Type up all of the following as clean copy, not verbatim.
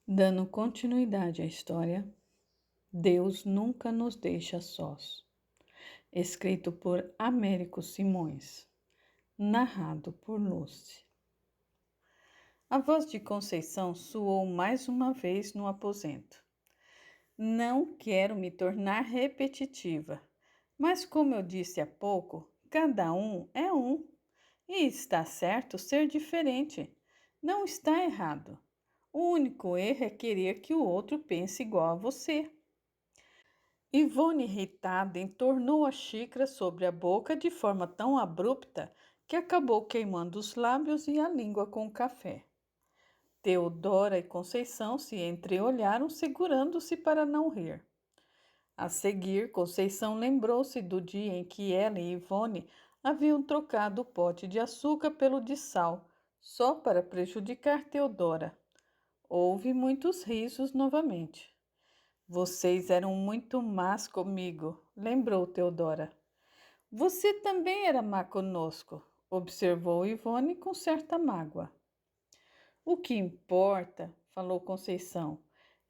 Dando continuidade à história, Deus nunca nos deixa sós. Escrito por Américo Simões, narrado por Lúcia. A voz de Conceição soou mais uma vez no aposento. Não quero me tornar repetitiva, mas como eu disse há pouco, cada um é um. E está certo ser diferente. Não está errado. O único erro é querer que o outro pense igual a você. Ivone, irritada, entornou a xícara sobre a boca de forma tão abrupta que acabou queimando os lábios e a língua com o café. Teodora e Conceição se entreolharam, segurando-se para não rir. A seguir, Conceição lembrou-se do dia em que ela e Ivone haviam trocado o pote de açúcar pelo de sal, só para prejudicar Teodora. Houve muitos risos novamente. Vocês eram muito más comigo, lembrou Teodora. Você também era má conosco, observou Ivone com certa mágoa. O que importa, falou Conceição,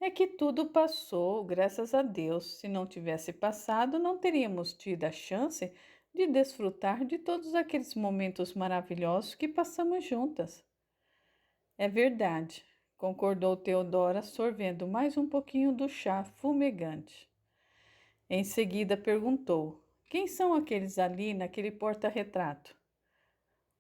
é que tudo passou, graças a Deus. Se não tivesse passado, não teríamos tido a chance de desfrutar de todos aqueles momentos maravilhosos que passamos juntas. É verdade, concordou Teodora, sorvendo mais um pouquinho do chá fumegante. Em seguida perguntou: quem são aqueles ali naquele porta-retrato?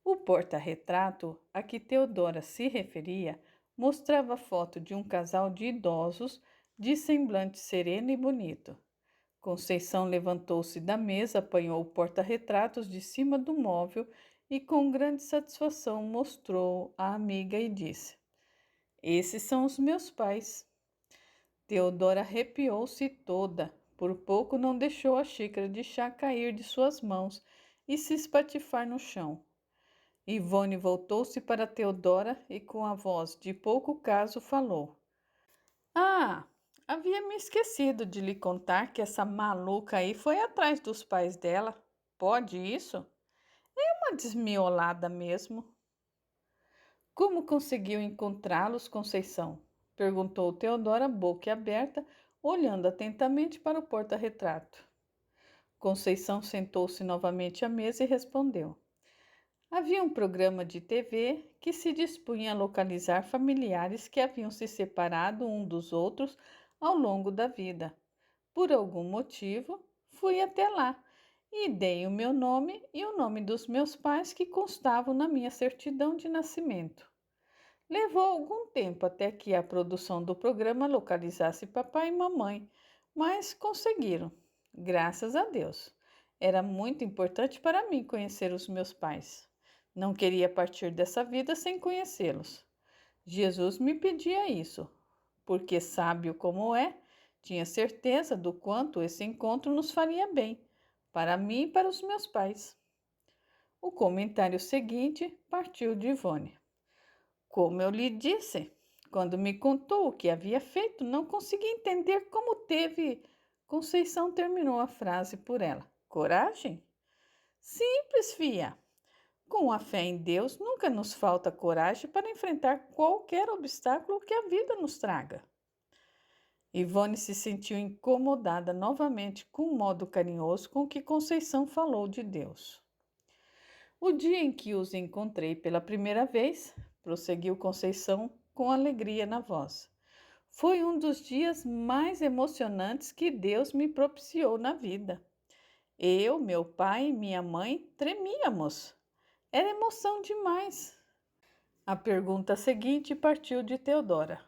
O porta-retrato a que Teodora se referia mostrava a foto de um casal de idosos de semblante sereno e bonito. Conceição levantou-se da mesa, apanhou o porta-retratos de cima do móvel e com grande satisfação mostrou à amiga e disse: esses são os meus pais. Teodora arrepiou-se toda. Por pouco não deixou a xícara de chá cair de suas mãos e se espatifar no chão. Ivone voltou-se para Teodora e com a voz de pouco caso falou. Ah, havia me esquecido de lhe contar que essa maluca aí foi atrás dos pais dela. Pode isso? É uma desmiolada mesmo. Como conseguiu encontrá-los, Conceição? Perguntou Teodora, boca aberta, olhando atentamente para o porta-retrato. Conceição sentou-se novamente à mesa e respondeu. Havia um programa de TV que se dispunha a localizar familiares que haviam se separado um dos outros ao longo da vida. Por algum motivo, fui até lá e dei o meu nome e o nome dos meus pais que constavam na minha certidão de nascimento. Levou algum tempo até que a produção do programa localizasse papai e mamãe, mas conseguiram, graças a Deus. Era muito importante para mim conhecer os meus pais. Não queria partir dessa vida sem conhecê-los. Jesus me pedia isso, porque sábio como é, tinha certeza do quanto esse encontro nos faria bem, para mim e para os meus pais. O comentário seguinte partiu de Ivone. Como eu lhe disse, quando me contou o que havia feito, não consegui entender como teve. Conceição terminou a frase por ela. Coragem? Simples, fia. Com a fé em Deus, nunca nos falta coragem para enfrentar qualquer obstáculo que a vida nos traga. Ivone se sentiu incomodada novamente com o modo carinhoso com que Conceição falou de Deus. O dia em que os encontrei pela primeira vez, prosseguiu Conceição com alegria na voz, foi um dos dias mais emocionantes que Deus me propiciou na vida. Eu, meu pai e minha mãe tremíamos. Era emoção demais. A pergunta seguinte partiu de Teodora.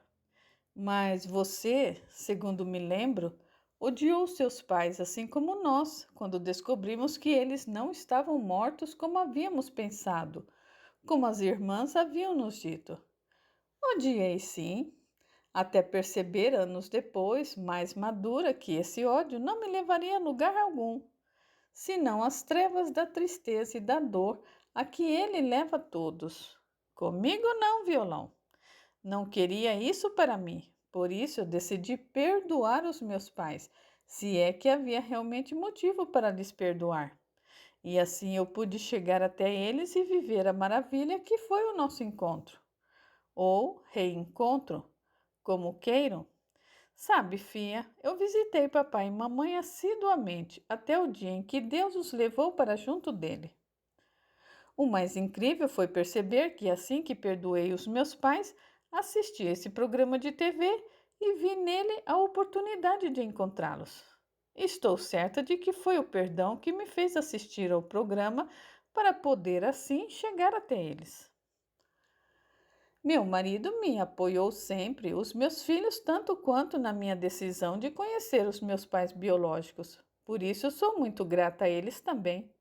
Mas você, segundo me lembro, odiou seus pais assim como nós, quando descobrimos que eles não estavam mortos como havíamos pensado, como as irmãs haviam nos dito. Odiei sim, até perceber anos depois, mais madura, que esse ódio não me levaria a lugar algum, senão às trevas da tristeza e da dor a que ele leva todos. Comigo não, violão. Não queria isso para mim, por isso eu decidi perdoar os meus pais, se é que havia realmente motivo para lhes perdoar. E assim eu pude chegar até eles e viver a maravilha que foi o nosso encontro. Ou reencontro, como queiram. Sabe, fia, eu visitei papai e mamãe assiduamente até o dia em que Deus os levou para junto dele. O mais incrível foi perceber que assim que perdoei os meus pais, assisti esse programa de TV e vi nele a oportunidade de encontrá-los. Estou certa de que foi o perdão que me fez assistir ao programa para poder assim chegar até eles. Meu marido me apoiou sempre, os meus filhos tanto quanto na minha decisão de conhecer os meus pais biológicos. Por isso eu sou muito grata a eles também.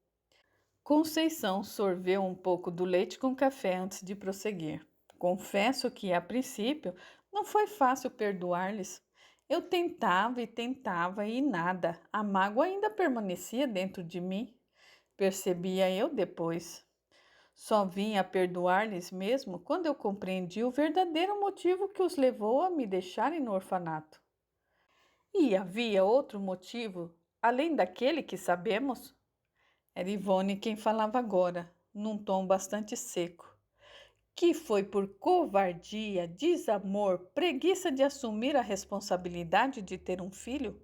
Conceição sorveu um pouco do leite com café antes de prosseguir. Confesso que, a princípio, não foi fácil perdoar-lhes. Eu tentava e tentava e nada. A mágoa ainda permanecia dentro de mim. Percebia eu depois. Só vim a perdoar-lhes mesmo quando eu compreendi o verdadeiro motivo que os levou a me deixarem no orfanato. E havia outro motivo, além daquele que sabemos? Era Ivone quem falava agora, num tom bastante seco. Que foi por covardia, desamor, preguiça de assumir a responsabilidade de ter um filho?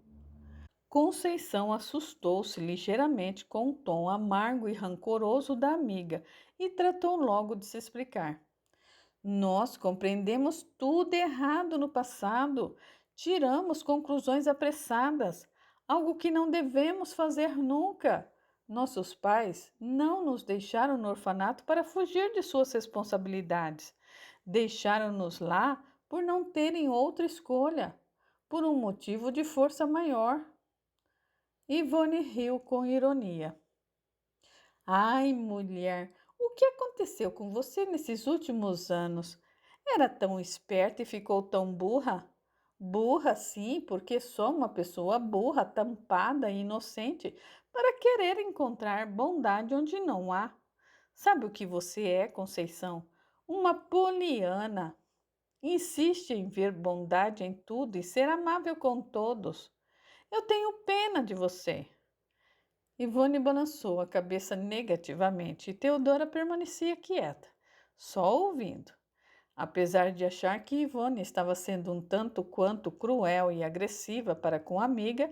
Conceição assustou-se ligeiramente com o tom amargo e rancoroso da amiga e tratou logo de se explicar. Nós compreendemos tudo errado no passado, tiramos conclusões apressadas, algo que não devemos fazer nunca. Nossos pais não nos deixaram no orfanato para fugir de suas responsabilidades. Deixaram-nos lá por não terem outra escolha, por um motivo de força maior. Ivone riu com ironia. Ai, mulher, o que aconteceu com você nesses últimos anos? Era tão esperta e ficou tão burra? Burra, sim, porque sou uma pessoa burra, tampada e inocente para querer encontrar bondade onde não há. Sabe o que você é, Conceição? Uma poliana. Insiste em ver bondade em tudo e ser amável com todos. Eu tenho pena de você. Ivone balançou a cabeça negativamente e Teodora permanecia quieta, só ouvindo. Apesar de achar que Ivone estava sendo um tanto quanto cruel e agressiva para com a amiga,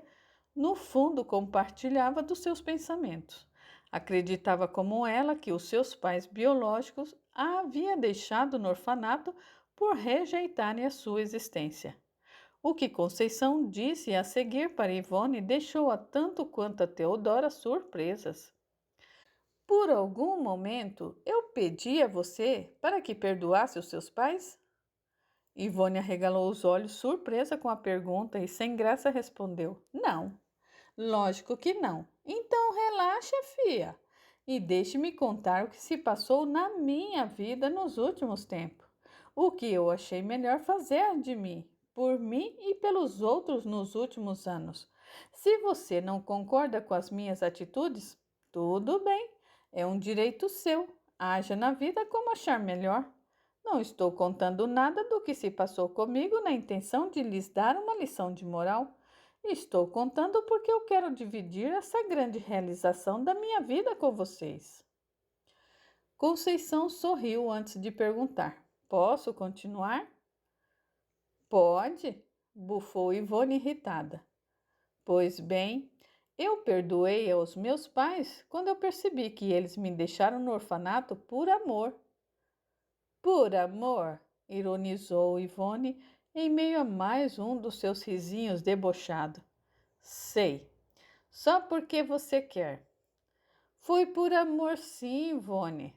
no fundo compartilhava dos seus pensamentos. Acreditava como ela que os seus pais biológicos a havia deixado no orfanato por rejeitarem a sua existência. O que Conceição disse a seguir para Ivone deixou-a tanto quanto a Teodora surpresas. Por algum momento eu pedi a você para que perdoasse os seus pais? Ivone arregalou os olhos, surpresa com a pergunta, e sem graça respondeu: Não, lógico que não. Então relaxa, fia, e deixe-me contar o que se passou na minha vida nos últimos tempos. O que eu achei melhor fazer de mim, por mim e pelos outros nos últimos anos. Se você não concorda com as minhas atitudes, tudo bem, é um direito seu. Haja na vida como achar melhor. Não estou contando nada do que se passou comigo na intenção de lhes dar uma lição de moral. Estou contando porque eu quero dividir essa grande realização da minha vida com vocês. Conceição sorriu antes de perguntar: Posso continuar? Pode, bufou Ivone irritada. Pois bem, eu perdoei aos meus pais quando eu percebi que eles me deixaram no orfanato por amor. Por amor, ironizou Ivone em meio a mais um dos seus risinhos debochado. Sei, só porque você quer. Foi por amor sim, Ivone.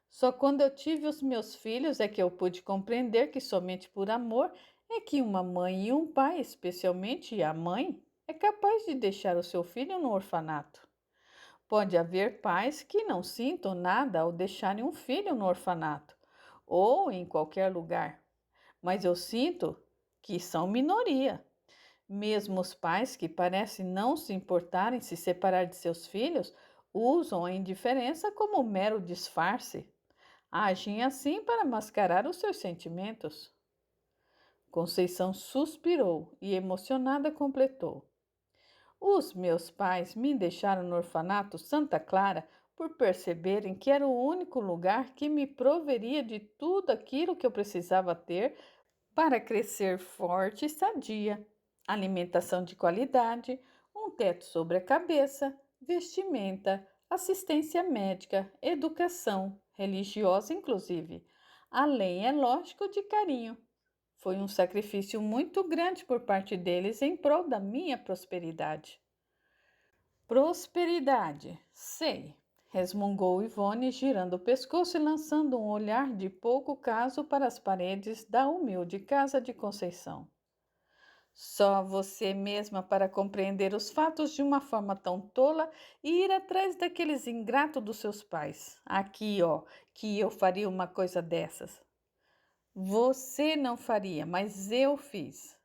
Só quando eu tive os meus filhos é que eu pude compreender que somente por amor é que uma mãe e um pai, especialmente a mãe, é capaz de deixar o seu filho no orfanato. Pode haver pais que não sintam nada ao deixarem um filho no orfanato ou em qualquer lugar, mas eu sinto que são minoria. Mesmo os pais que parecem não se importarem se separar de seus filhos usam a indiferença como mero disfarce. Agem assim para mascarar os seus sentimentos. Conceição suspirou e, emocionada, completou: Os meus pais me deixaram no orfanato Santa Clara por perceberem que era o único lugar que me proveria de tudo aquilo que eu precisava ter para crescer forte e sadia, alimentação de qualidade, um teto sobre a cabeça, vestimenta, assistência médica, educação, religiosa inclusive, além, é lógico, de carinho. Foi um sacrifício muito grande por parte deles em prol da minha prosperidade. Prosperidade, sei, resmungou Ivone, girando o pescoço e lançando um olhar de pouco caso para as paredes da humilde casa de Conceição. Só você mesma para compreender os fatos de uma forma tão tola e ir atrás daqueles ingratos dos seus pais. Aqui, ó, que eu faria uma coisa dessas. Você não faria, mas eu fiz.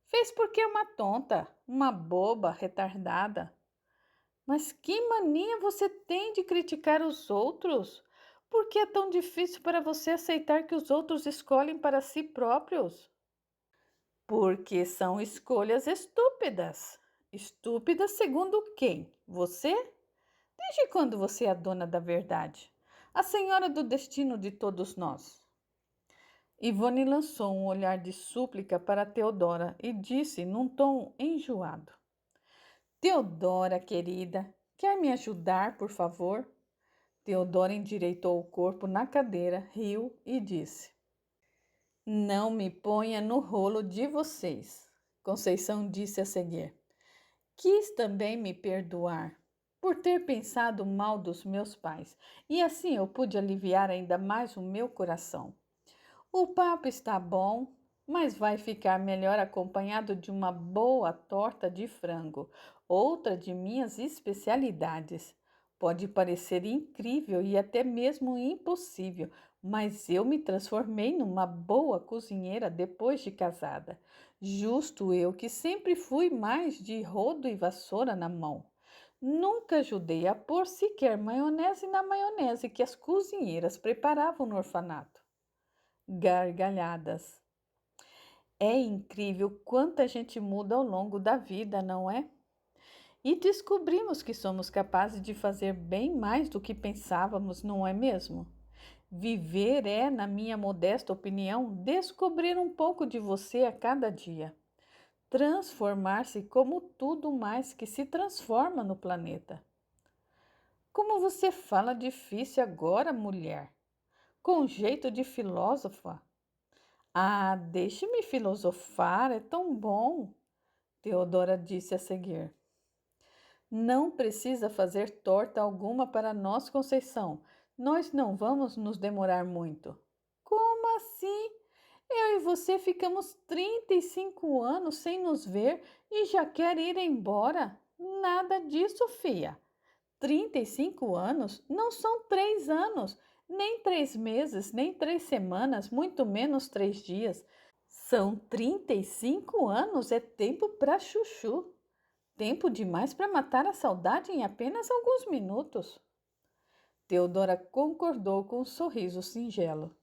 Fez porque é uma tonta, uma boba, retardada. Mas que mania você tem de criticar os outros? Por que é tão difícil para você aceitar que os outros escolhem para si próprios? Porque são escolhas estúpidas. Estúpidas segundo quem? Você? Desde quando você é a dona da verdade? A senhora do destino de todos nós. Ivone lançou um olhar de súplica para Teodora e disse num tom enjoado: Teodora, querida, quer me ajudar, por favor? Teodora endireitou o corpo na cadeira, riu e disse: Não me ponha no rolo de vocês. Conceição disse a seguir: Quis também me perdoar por ter pensado mal dos meus pais, e assim eu pude aliviar ainda mais o meu coração. O papo está bom, mas vai ficar melhor acompanhado de uma boa torta de frango, outra de minhas especialidades. Pode parecer incrível e até mesmo impossível, mas eu me transformei numa boa cozinheira depois de casada. Justo eu que sempre fui mais de rodo e vassoura na mão. Nunca ajudei a pôr sequer maionese na maionese que as cozinheiras preparavam no orfanato. Gargalhadas. É incrível quanta gente muda ao longo da vida, não é? E descobrimos que somos capazes de fazer bem mais do que pensávamos, não é mesmo? Viver é, na minha modesta opinião, descobrir um pouco de você a cada dia. Transformar-se como tudo mais que se transforma no planeta. Como você fala difícil agora, mulher, com jeito de filósofa. Ah, deixe-me filosofar, é tão bom, Teodora disse a seguir. Não precisa fazer torta alguma para nós, Conceição. Nós não vamos nos demorar muito. Como assim? Eu e você ficamos 35 anos sem nos ver e já quer ir embora? Nada disso, fia. 35 anos não são 3 anos, nem 3 meses, nem 3 semanas, muito menos 3 dias. São 35 anos, é tempo para chuchu. Tempo demais para matar a saudade em apenas alguns minutos. Teodora concordou com um sorriso singelo.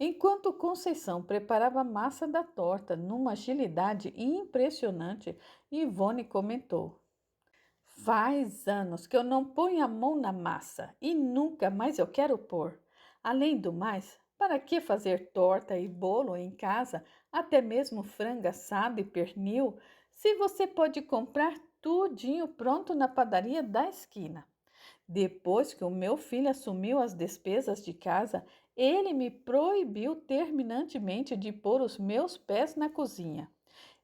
Enquanto Conceição preparava a massa da torta numa agilidade impressionante, Ivone comentou: Faz anos que eu não ponho a mão na massa e nunca mais eu quero pôr. Além do mais, para que fazer torta e bolo em casa, até mesmo frango assado e pernil, se você pode comprar tudinho pronto na padaria da esquina? Depois que o meu filho assumiu as despesas de casa, ele me proibiu terminantemente de pôr os meus pés na cozinha.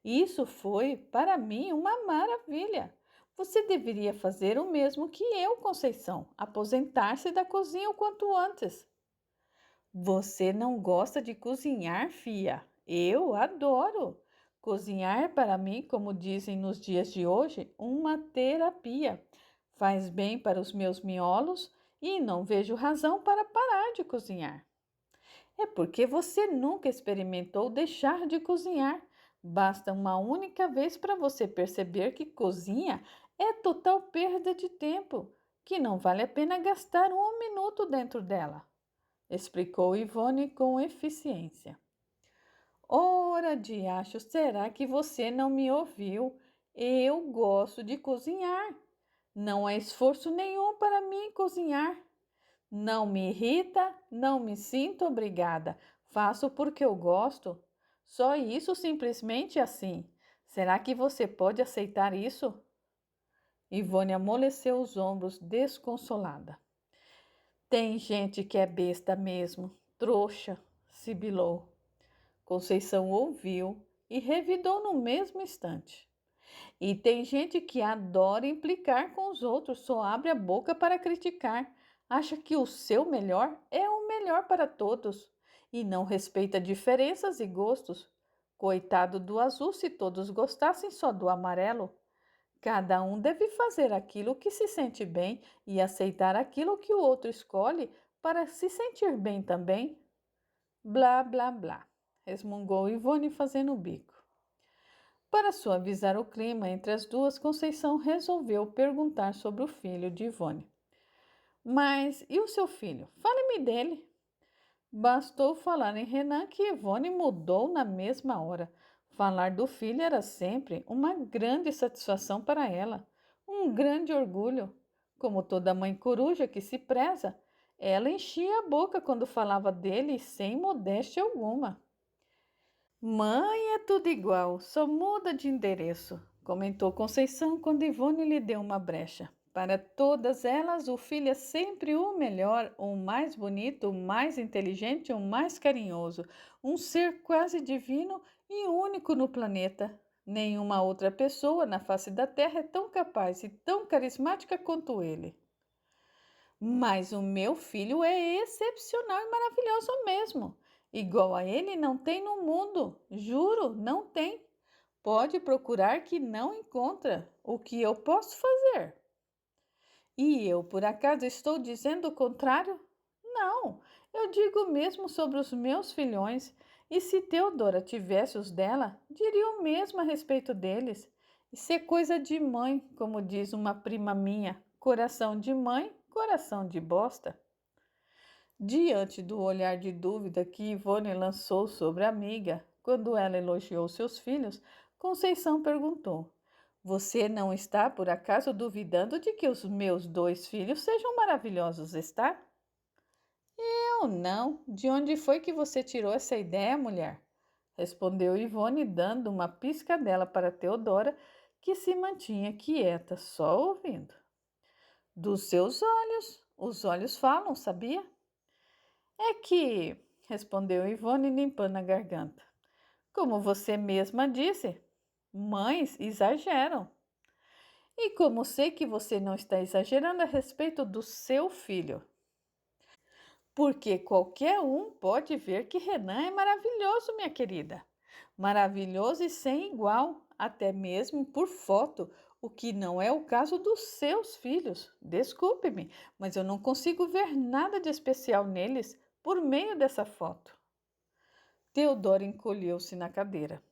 Isso foi, para mim, uma maravilha. Você deveria fazer o mesmo que eu, Conceição, aposentar-se da cozinha o quanto antes. Você não gosta de cozinhar, fia? Eu adoro. Cozinhar para mim, como dizem nos dias de hoje, uma terapia. Faz bem para os meus miolos e não vejo razão para parar de cozinhar. É porque você nunca experimentou deixar de cozinhar. Basta uma única vez para você perceber que cozinha é total perda de tempo, que não vale a pena gastar um minuto dentro dela, explicou Ivone com eficiência. Ora, diacho, será que você não me ouviu? Eu gosto de cozinhar. Não é esforço nenhum para mim cozinhar. Não me irrita, não me sinto obrigada. Faço porque eu gosto. Só isso, simplesmente assim. Será que você pode aceitar isso? Ivone amoleceu os ombros, desconsolada. Tem gente que é besta mesmo, trouxa, sibilou. Conceição ouviu e revidou no mesmo instante. E tem gente que adora implicar com os outros, só abre a boca para criticar, acha que o seu melhor é o melhor para todos e não respeita diferenças e gostos. Coitado do azul se todos gostassem só do amarelo. Cada um deve fazer aquilo que se sente bem e aceitar aquilo que o outro escolhe para se sentir bem também. Blá, blá, blá, resmungou Ivone fazendo o bico. Para suavizar o clima entre as duas, Conceição resolveu perguntar sobre o filho de Ivone. Mas e o seu filho? Fale-me dele. Bastou falar em Renan que Ivone mudou na mesma hora. Falar do filho era sempre uma grande satisfação para ela, um grande orgulho. Como toda mãe coruja que se preza, ela enchia a boca quando falava dele sem modéstia alguma. Mãe é tudo igual, só muda de endereço, comentou Conceição quando Ivone lhe deu uma brecha. Para todas elas, o filho é sempre o melhor, o mais bonito, o mais inteligente, o mais carinhoso, um ser quase divino e único no planeta. Nenhuma outra pessoa na face da Terra é tão capaz e tão carismática quanto ele. Mas o meu filho é excepcional e maravilhoso mesmo. Igual a ele não tem no mundo, juro, não tem. Pode procurar que não encontra. O que eu posso fazer? E eu, por acaso, estou dizendo o contrário? Não, eu digo mesmo sobre os meus filhões. E se Teodora tivesse os dela, diria o mesmo a respeito deles. Isso é coisa de mãe, como diz uma prima minha. Coração de mãe, coração de bosta. Diante do olhar de dúvida que Ivone lançou sobre a amiga, quando ela elogiou seus filhos, Conceição perguntou: Você não está, por acaso, duvidando de que os meus dois filhos sejam maravilhosos, está? Eu não. De onde foi que você tirou essa ideia, mulher? Respondeu Ivone, dando uma piscadela para Teodora, que se mantinha quieta, só ouvindo. Dos seus olhos. Os olhos falam, sabia? É que, respondeu Ivone, limpando a garganta. Como você mesma disse, mães exageram. E como sei que você não está exagerando a respeito do seu filho? Porque qualquer um pode ver que Renan é maravilhoso, minha querida. Maravilhoso e sem igual, até mesmo por foto, o que não é o caso dos seus filhos. Desculpe-me, mas eu não consigo ver nada de especial neles por meio dessa foto. Teodora encolheu-se na cadeira.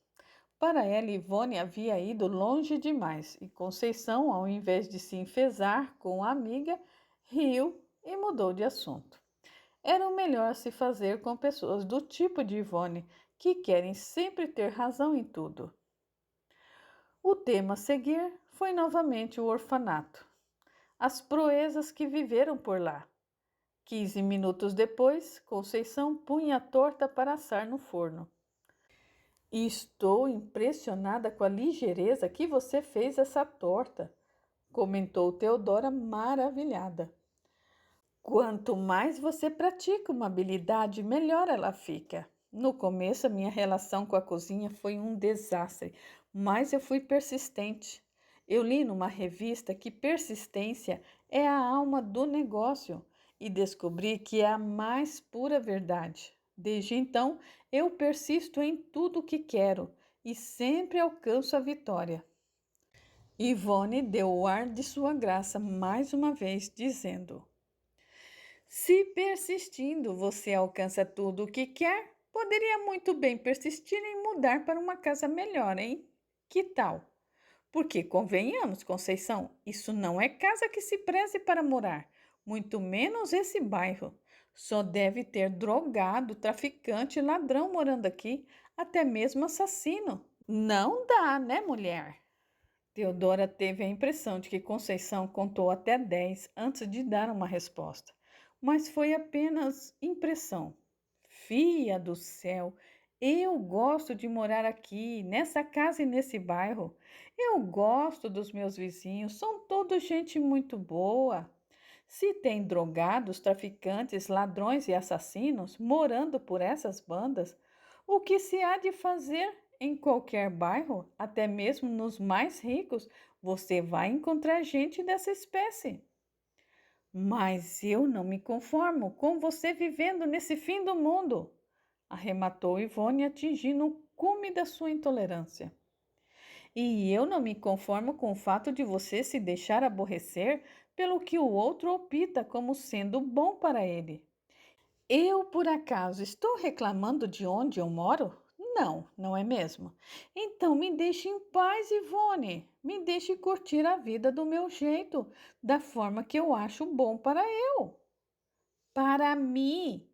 Para ela, Ivone havia ido longe demais e Conceição, ao invés de se enfezar com a amiga, riu e mudou de assunto. Era o melhor a se fazer com pessoas do tipo de Ivone, que querem sempre ter razão em tudo. O tema a seguir foi novamente o orfanato, as proezas que viveram por lá. 15 minutos depois, Conceição punha a torta para assar no forno. Estou impressionada com a ligeireza que você fez essa torta, comentou Teodora maravilhada. Quanto mais você pratica uma habilidade, melhor ela fica. No começo, a minha relação com a cozinha foi um desastre, mas eu fui persistente. Eu li numa revista que persistência é a alma do negócio e descobri que é a mais pura verdade. Desde então, eu persisto em tudo o que quero e sempre alcanço a vitória. Ivone deu o ar de sua graça mais uma vez, dizendo: Se persistindo você alcança tudo o que quer, poderia muito bem persistir em mudar para uma casa melhor, hein? Que tal? Porque, convenhamos, Conceição, isso não é casa que se preze para morar, muito menos esse bairro. Só deve ter drogado, traficante, ladrão morando aqui, até mesmo assassino. Não dá, né, mulher? Teodora teve a impressão de que Conceição contou até 10 antes de dar uma resposta, mas foi apenas impressão. Fia do céu, Eu gosto de morar aqui, nessa casa e nesse bairro. Eu gosto dos meus vizinhos, são todos gente muito boa. Se tem drogados, traficantes, ladrões e assassinos morando por essas bandas, o que se há de fazer em qualquer bairro, até mesmo nos mais ricos, você vai encontrar gente dessa espécie. Mas eu não me conformo com você vivendo nesse fim do mundo, arrematou Ivone, atingindo o cume da sua intolerância. E eu não me conformo com o fato de você se deixar aborrecer pelo que o outro opta como sendo bom para ele. Eu, por acaso, estou reclamando de onde eu moro? Não, não é mesmo? Então me deixe em paz, Ivone. Me deixe curtir a vida do meu jeito, da forma que eu acho bom para eu. Para mim,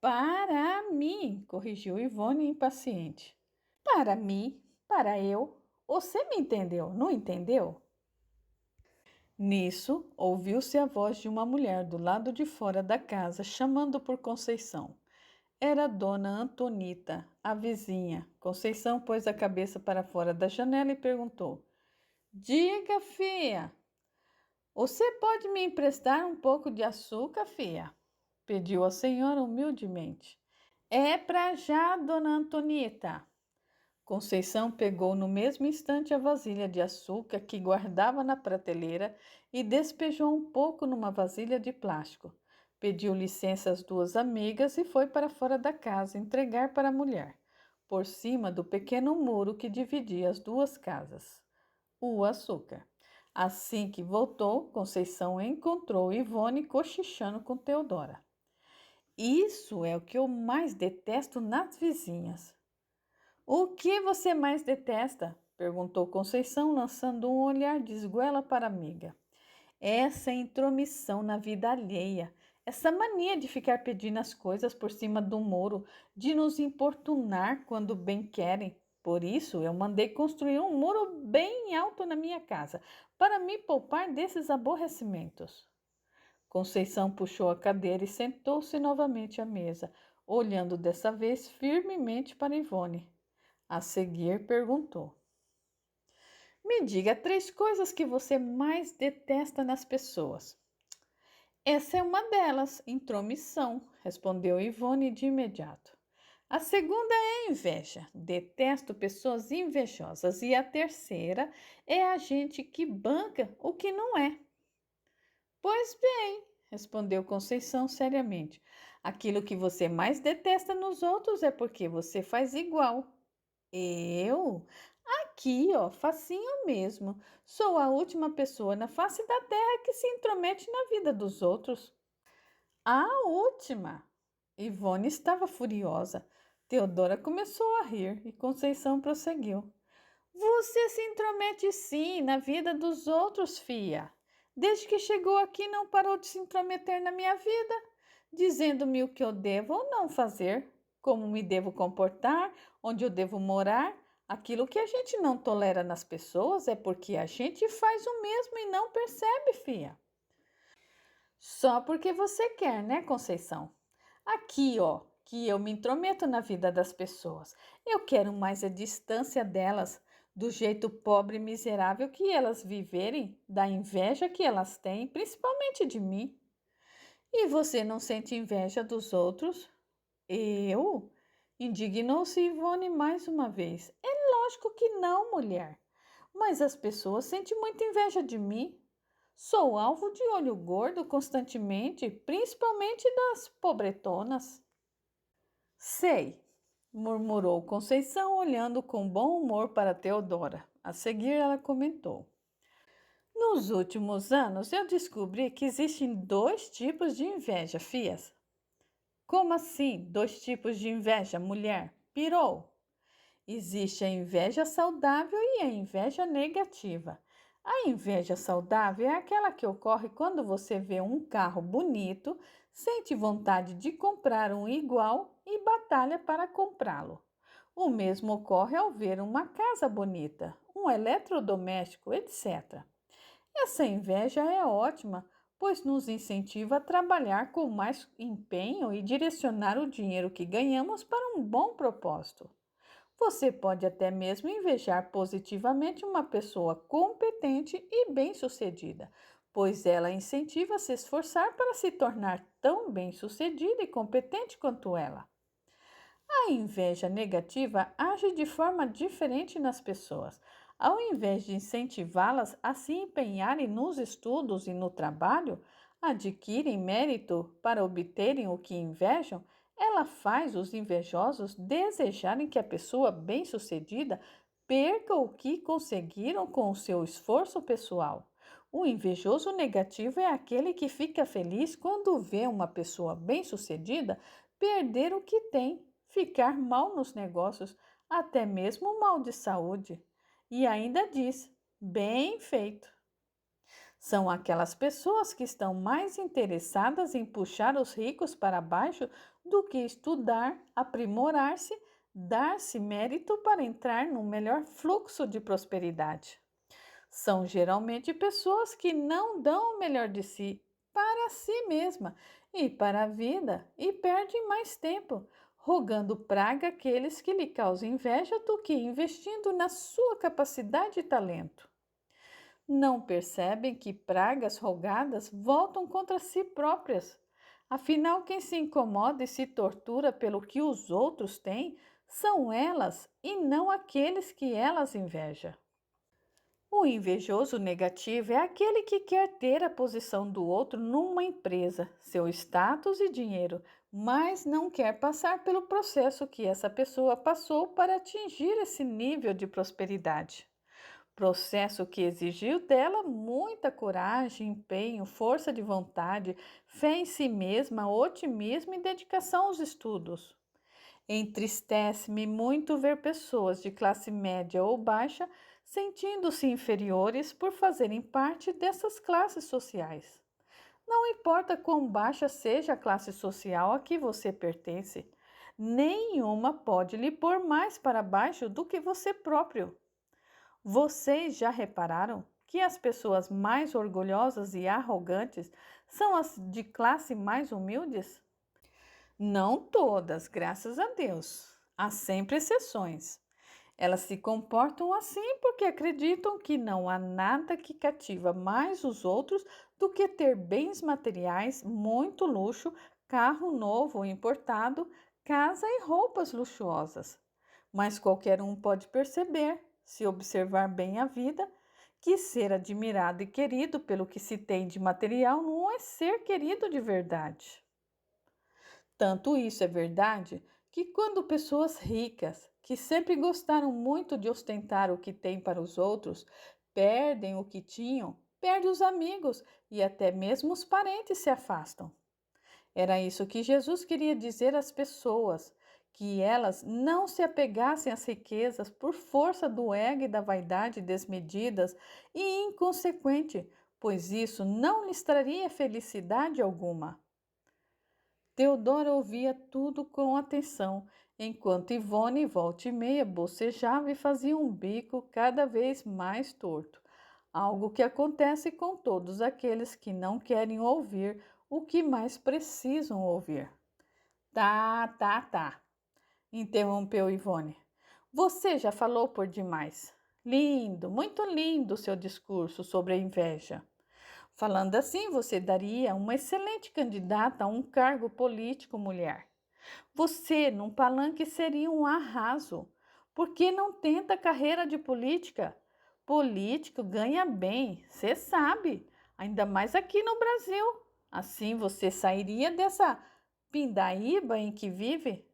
para mim, corrigiu Ivone impaciente. Para mim, para eu. Você me entendeu, não entendeu? Nisso, ouviu-se a voz de uma mulher do lado de fora da casa chamando por Conceição. Era Dona Antonita, a vizinha. Conceição pôs a cabeça para fora da janela e perguntou: Diga, fia, você pode me emprestar um pouco de açúcar, fia? Pediu a senhora humildemente. É para já, Dona Antonita. Conceição pegou no mesmo instante a vasilha de açúcar que guardava na prateleira e despejou um pouco numa vasilha de plástico. Pediu licença às duas amigas e foi para fora da casa entregar para a mulher, por cima do pequeno muro que dividia as duas casas, o açúcar. Assim que voltou, Conceição encontrou Ivone cochichando com Teodora. Isso é o que eu mais detesto nas vizinhas. O que você mais detesta? Perguntou Conceição, lançando um olhar de esguela para a amiga. Essa intromissão na vida alheia, essa mania de ficar pedindo as coisas por cima do muro, de nos importunar quando bem querem. Por isso, eu mandei construir um muro bem alto na minha casa, para me poupar desses aborrecimentos. Conceição puxou a cadeira e sentou-se novamente à mesa, olhando dessa vez firmemente para Ivone. A seguir, perguntou: Me diga 3 coisas que você mais detesta nas pessoas. Essa é uma delas, intromissão, respondeu Ivone de imediato. A segunda é a inveja. Detesto pessoas invejosas. E a terceira é a gente que banca o que não é. Pois bem, respondeu Conceição seriamente. Aquilo que você mais detesta nos outros é porque você faz igual. Eu? Aqui, ó, facinho mesmo. Sou a última pessoa na face da terra que se intromete na vida dos outros. A última! Ivone estava furiosa. Teodora começou a rir e Conceição prosseguiu. Você se intromete sim na vida dos outros, fia. Desde que chegou aqui não parou de se intrometer na minha vida, dizendo-me o que eu devo ou não fazer, como me devo comportar, onde eu devo morar. Aquilo que a gente não tolera nas pessoas é porque a gente faz o mesmo e não percebe, fia. Só porque você quer, né, Conceição? Aqui, ó, que eu me intrometo na vida das pessoas. Eu quero mais a distância delas, do jeito pobre e miserável que elas viverem, da inveja que elas têm, principalmente de mim. E você não sente inveja dos outros? Eu? Indignou-se Ivone mais uma vez. É lógico que não, mulher. Mas as pessoas sentem muita inveja de mim. Sou alvo de olho gordo constantemente, principalmente das pobretonas. Sei, murmurou Conceição, olhando com bom humor para Teodora. A seguir, ela comentou: Nos últimos anos, eu descobri que existem 2 tipos de inveja, fias. Como assim, 2 tipos de inveja, mulher? Pirou. Existe a inveja saudável e a inveja negativa. A inveja saudável é aquela que ocorre quando você vê um carro bonito, sente vontade de comprar um igual e batalha para comprá-lo. O mesmo ocorre ao ver uma casa bonita, um eletrodoméstico, etc. Essa inveja é ótima pois nos incentiva a trabalhar com mais empenho e direcionar o dinheiro que ganhamos para um bom propósito. Você pode até mesmo invejar positivamente uma pessoa competente e bem-sucedida, pois ela incentiva a se esforçar para se tornar tão bem-sucedida e competente quanto ela. A inveja negativa age de forma diferente nas pessoas. Ao invés de incentivá-las a se empenharem nos estudos e no trabalho, adquirem mérito para obterem o que invejam, ela faz os invejosos desejarem que a pessoa bem-sucedida perca o que conseguiram com o seu esforço pessoal. O invejoso negativo é aquele que fica feliz quando vê uma pessoa bem-sucedida perder o que tem, ficar mal nos negócios, até mesmo mal de saúde. E ainda diz: bem feito. São aquelas pessoas que estão mais interessadas em puxar os ricos para baixo do que estudar, aprimorar-se, dar-se mérito para entrar num melhor fluxo de prosperidade. São geralmente pessoas que não dão o melhor de si para si mesma e para a vida e perdem mais tempo rogando praga àqueles que lhe causam inveja do que investindo na sua capacidade e talento. Não percebem que pragas rogadas voltam contra si próprias. Afinal, quem se incomoda e se tortura pelo que os outros têm são elas e não aqueles que elas invejam. O invejoso negativo é aquele que quer ter a posição do outro numa empresa, seu status e dinheiro, mas não quer passar pelo processo que essa pessoa passou para atingir esse nível de prosperidade. Processo que exigiu dela muita coragem, empenho, força de vontade, fé em si mesma, otimismo e dedicação aos estudos. Entristece-me muito ver pessoas de classe média ou baixa sentindo-se inferiores por fazerem parte dessas classes sociais. Não importa quão baixa seja a classe social a que você pertence, nenhuma pode lhe pôr mais para baixo do que você próprio. Vocês já repararam que as pessoas mais orgulhosas e arrogantes são as de classe mais humildes? Não todas, graças a Deus. Há sempre exceções. Elas se comportam assim porque acreditam que não há nada que cativa mais os outros do que ter bens materiais, muito luxo, carro novo ou importado, casa e roupas luxuosas. Mas qualquer um pode perceber, se observar bem a vida, que ser admirado e querido pelo que se tem de material não é ser querido de verdade. Tanto isso é verdade que quando pessoas ricas, que sempre gostaram muito de ostentar o que têm para os outros, perdem o que tinham, perdem os amigos e até mesmo os parentes se afastam. Era isso que Jesus queria dizer às pessoas, que elas não se apegassem às riquezas por força do ego e da vaidade desmedidas e inconsequente, pois isso não lhes traria felicidade alguma. Teodora ouvia tudo com atenção, enquanto Ivone, volta e meia, bocejava e fazia um bico cada vez mais torto, algo que acontece com todos aqueles que não querem ouvir o que mais precisam ouvir. Tá, interrompeu Ivone. Você já falou por demais. Lindo, muito lindo o seu discurso sobre a inveja. Falando assim, você daria uma excelente candidata a um cargo político, mulher. Você, num palanque, seria um arraso. Por que não tenta carreira de política? Político ganha bem, você sabe, ainda mais aqui no Brasil. Assim você sairia dessa pindaíba em que vive?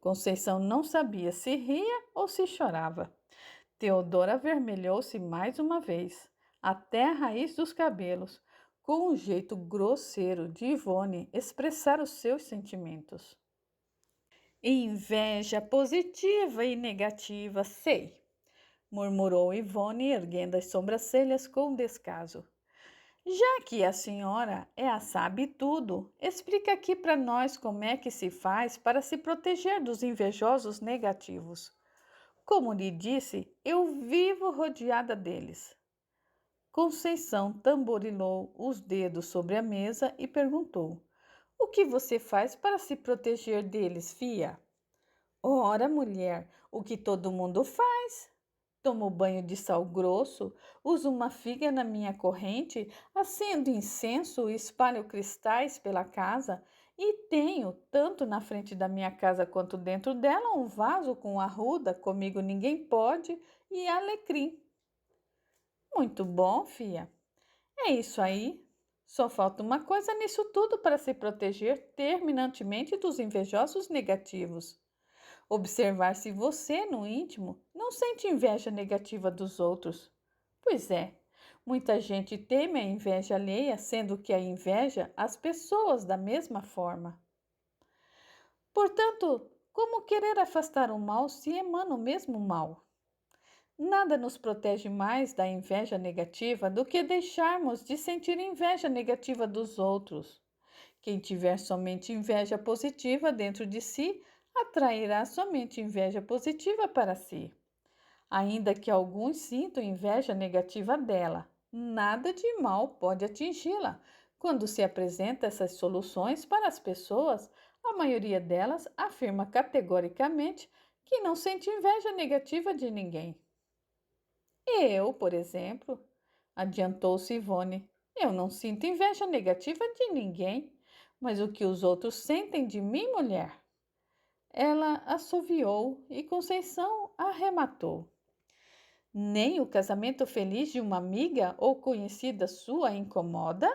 Conceição não sabia se ria ou se chorava. Teodora avermelhou-se mais uma vez, até a raiz dos cabelos, com um jeito grosseiro de Ivone expressar os seus sentimentos. Inveja positiva e negativa, sei, murmurou Ivone, erguendo as sobrancelhas com descaso. Já que a senhora é a sabe-tudo, explica aqui para nós como é que se faz para se proteger dos invejosos negativos. Como lhe disse, eu vivo rodeada deles. Conceição tamborilou os dedos sobre a mesa e perguntou: O que você faz para se proteger deles, fia? Ora, mulher, o que todo mundo faz. Tomo banho de sal grosso, uso uma figa na minha corrente, acendo incenso e espalho cristais pela casa, e tenho, tanto na frente da minha casa quanto dentro dela, um vaso com arruda, comigo ninguém pode, e alecrim. Muito bom, fia. É isso aí. Só falta uma coisa nisso tudo para se proteger terminantemente dos invejosos negativos. Observar se você, no íntimo, não sente inveja negativa dos outros. Pois é, muita gente teme a inveja alheia, sendo que a inveja as pessoas da mesma forma. Portanto, como querer afastar o mal se emana o mesmo mal? Nada nos protege mais da inveja negativa do que deixarmos de sentir inveja negativa dos outros. Quem tiver somente inveja positiva dentro de si, atrairá somente inveja positiva para si. Ainda que alguns sintam inveja negativa dela, nada de mal pode atingi-la. Quando se apresenta essas soluções para as pessoas, a maioria delas afirma categoricamente que não sente inveja negativa de ninguém. Eu, por exemplo, adiantou-se Ivone, eu não sinto inveja negativa de ninguém, mas o que os outros sentem de mim, mulher? Ela assoviou e Conceição arrematou. Nem o casamento feliz de uma amiga ou conhecida sua incomoda?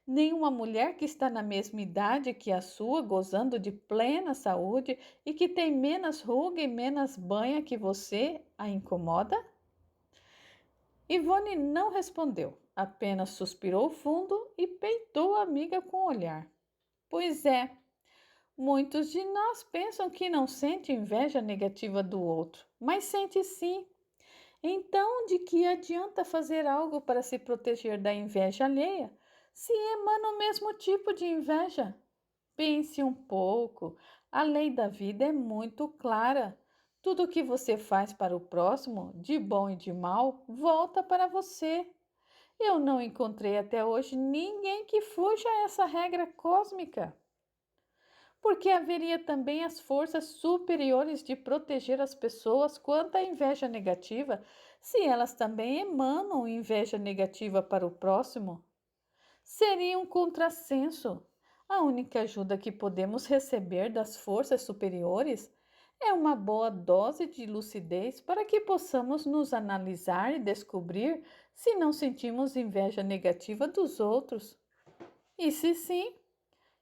Nem uma mulher que está na mesma idade que a sua, gozando de plena saúde e que tem menos ruga e menos banha que você, a incomoda? Ivone não respondeu, apenas suspirou fundo e peitou a amiga com o olhar. Pois é, muitos de nós pensam que não sente inveja negativa do outro, mas sente sim. Então, de que adianta fazer algo para se proteger da inveja alheia, se emana o mesmo tipo de inveja? Pense um pouco, a lei da vida é muito clara. Tudo o que você faz para o próximo, de bom e de mal, volta para você. Eu não encontrei até hoje ninguém que fuja a essa regra cósmica. Porque haveria também as forças superiores de proteger as pessoas quanto à inveja negativa, se elas também emanam inveja negativa para o próximo? Seria um contrassenso. A única ajuda que podemos receber das forças superiores é uma boa dose de lucidez para que possamos nos analisar e descobrir se não sentimos inveja negativa dos outros. E se sim,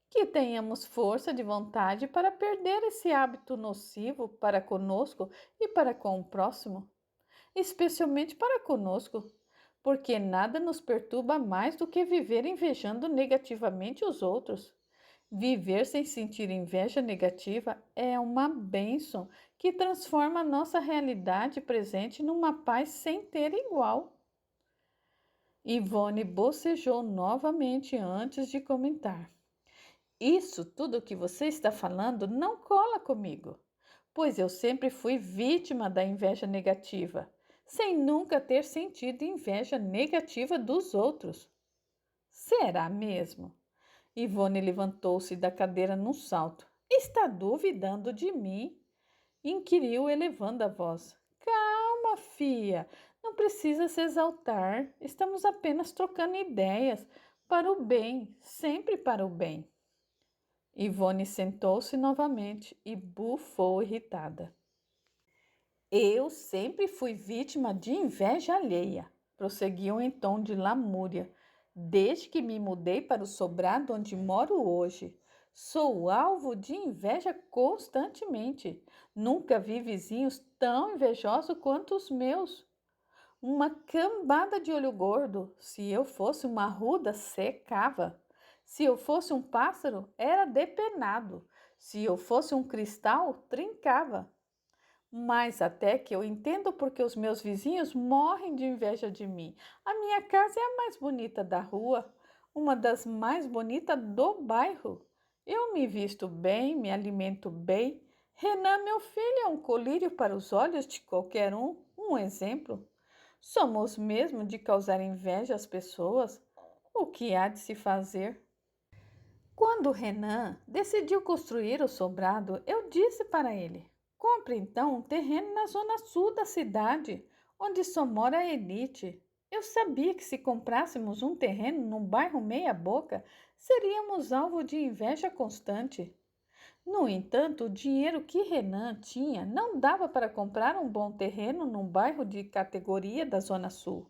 que tenhamos força de vontade para perder esse hábito nocivo para conosco e para com o próximo, especialmente para conosco, porque nada nos perturba mais do que viver invejando negativamente os outros. Viver sem sentir inveja negativa é uma bênção que transforma a nossa realidade presente numa paz sem ter igual. Ivone bocejou novamente antes de comentar. Isso tudo que você está falando não cola comigo, pois eu sempre fui vítima da inveja negativa, sem nunca ter sentido inveja negativa dos outros. Será mesmo? Ivone levantou-se da cadeira num salto. Está duvidando de mim? Inquiriu, elevando a voz. Calma, fia, não precisa se exaltar. Estamos apenas trocando ideias para o bem, sempre para o bem. Ivone sentou-se novamente e bufou irritada. Eu sempre fui vítima de inveja alheia, prosseguiu em tom de lamúria, desde que me mudei para o sobrado onde moro hoje. Sou alvo de inveja constantemente. Nunca vi vizinhos tão invejosos quanto os meus. Uma cambada de olho gordo, se eu fosse uma arruda, secava. Se eu fosse um pássaro, era depenado. Se eu fosse um cristal, trincava. Mas até que eu entendo porque os meus vizinhos morrem de inveja de mim. A minha casa é a mais bonita da rua, uma das mais bonitas do bairro. Eu me visto bem, me alimento bem. Renan, meu filho, é um colírio para os olhos de qualquer um exemplo. Somos mesmo de causar inveja às pessoas? O que há de se fazer? Quando Renan decidiu construir o sobrado, eu disse para ele: compre então um terreno na zona sul da cidade, onde só mora a elite. Eu sabia que se comprássemos um terreno num bairro meia-boca, seríamos alvo de inveja constante. No entanto, o dinheiro que Renan tinha não dava para comprar um bom terreno num bairro de categoria da Zona Sul.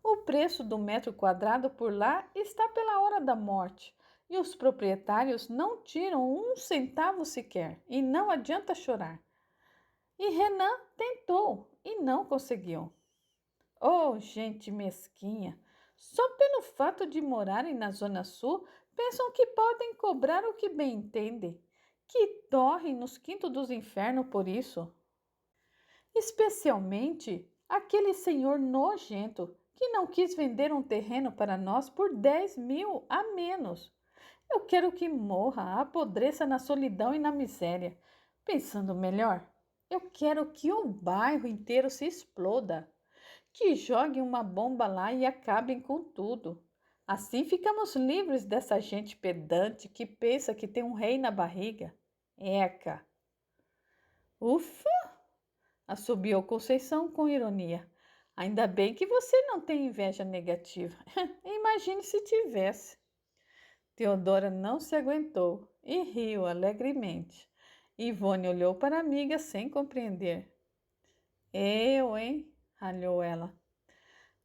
O preço do metro quadrado por lá está pela hora da morte e os proprietários não tiram um centavo sequer, e não adianta chorar. E Renan tentou e não conseguiu. Oh, gente mesquinha! Só pelo fato de morarem na Zona Sul, pensam que podem cobrar o que bem entendem, que torrem nos quintos dos infernos por isso. Especialmente aquele senhor nojento que não quis vender um terreno para nós por 10.000 a menos. Eu quero que morra, apodreça na solidão e na miséria. Pensando melhor, eu quero que o bairro inteiro se exploda, que joguem uma bomba lá e acabem com tudo. Assim ficamos livres dessa gente pedante que pensa que tem um rei na barriga. Eca! Ufa! Assobiou Conceição com ironia. Ainda bem que você não tem inveja negativa. Imagine se tivesse. Teodora não se aguentou e riu alegremente. Ivone olhou para a amiga sem compreender. Eu, hein? Ralhou ela.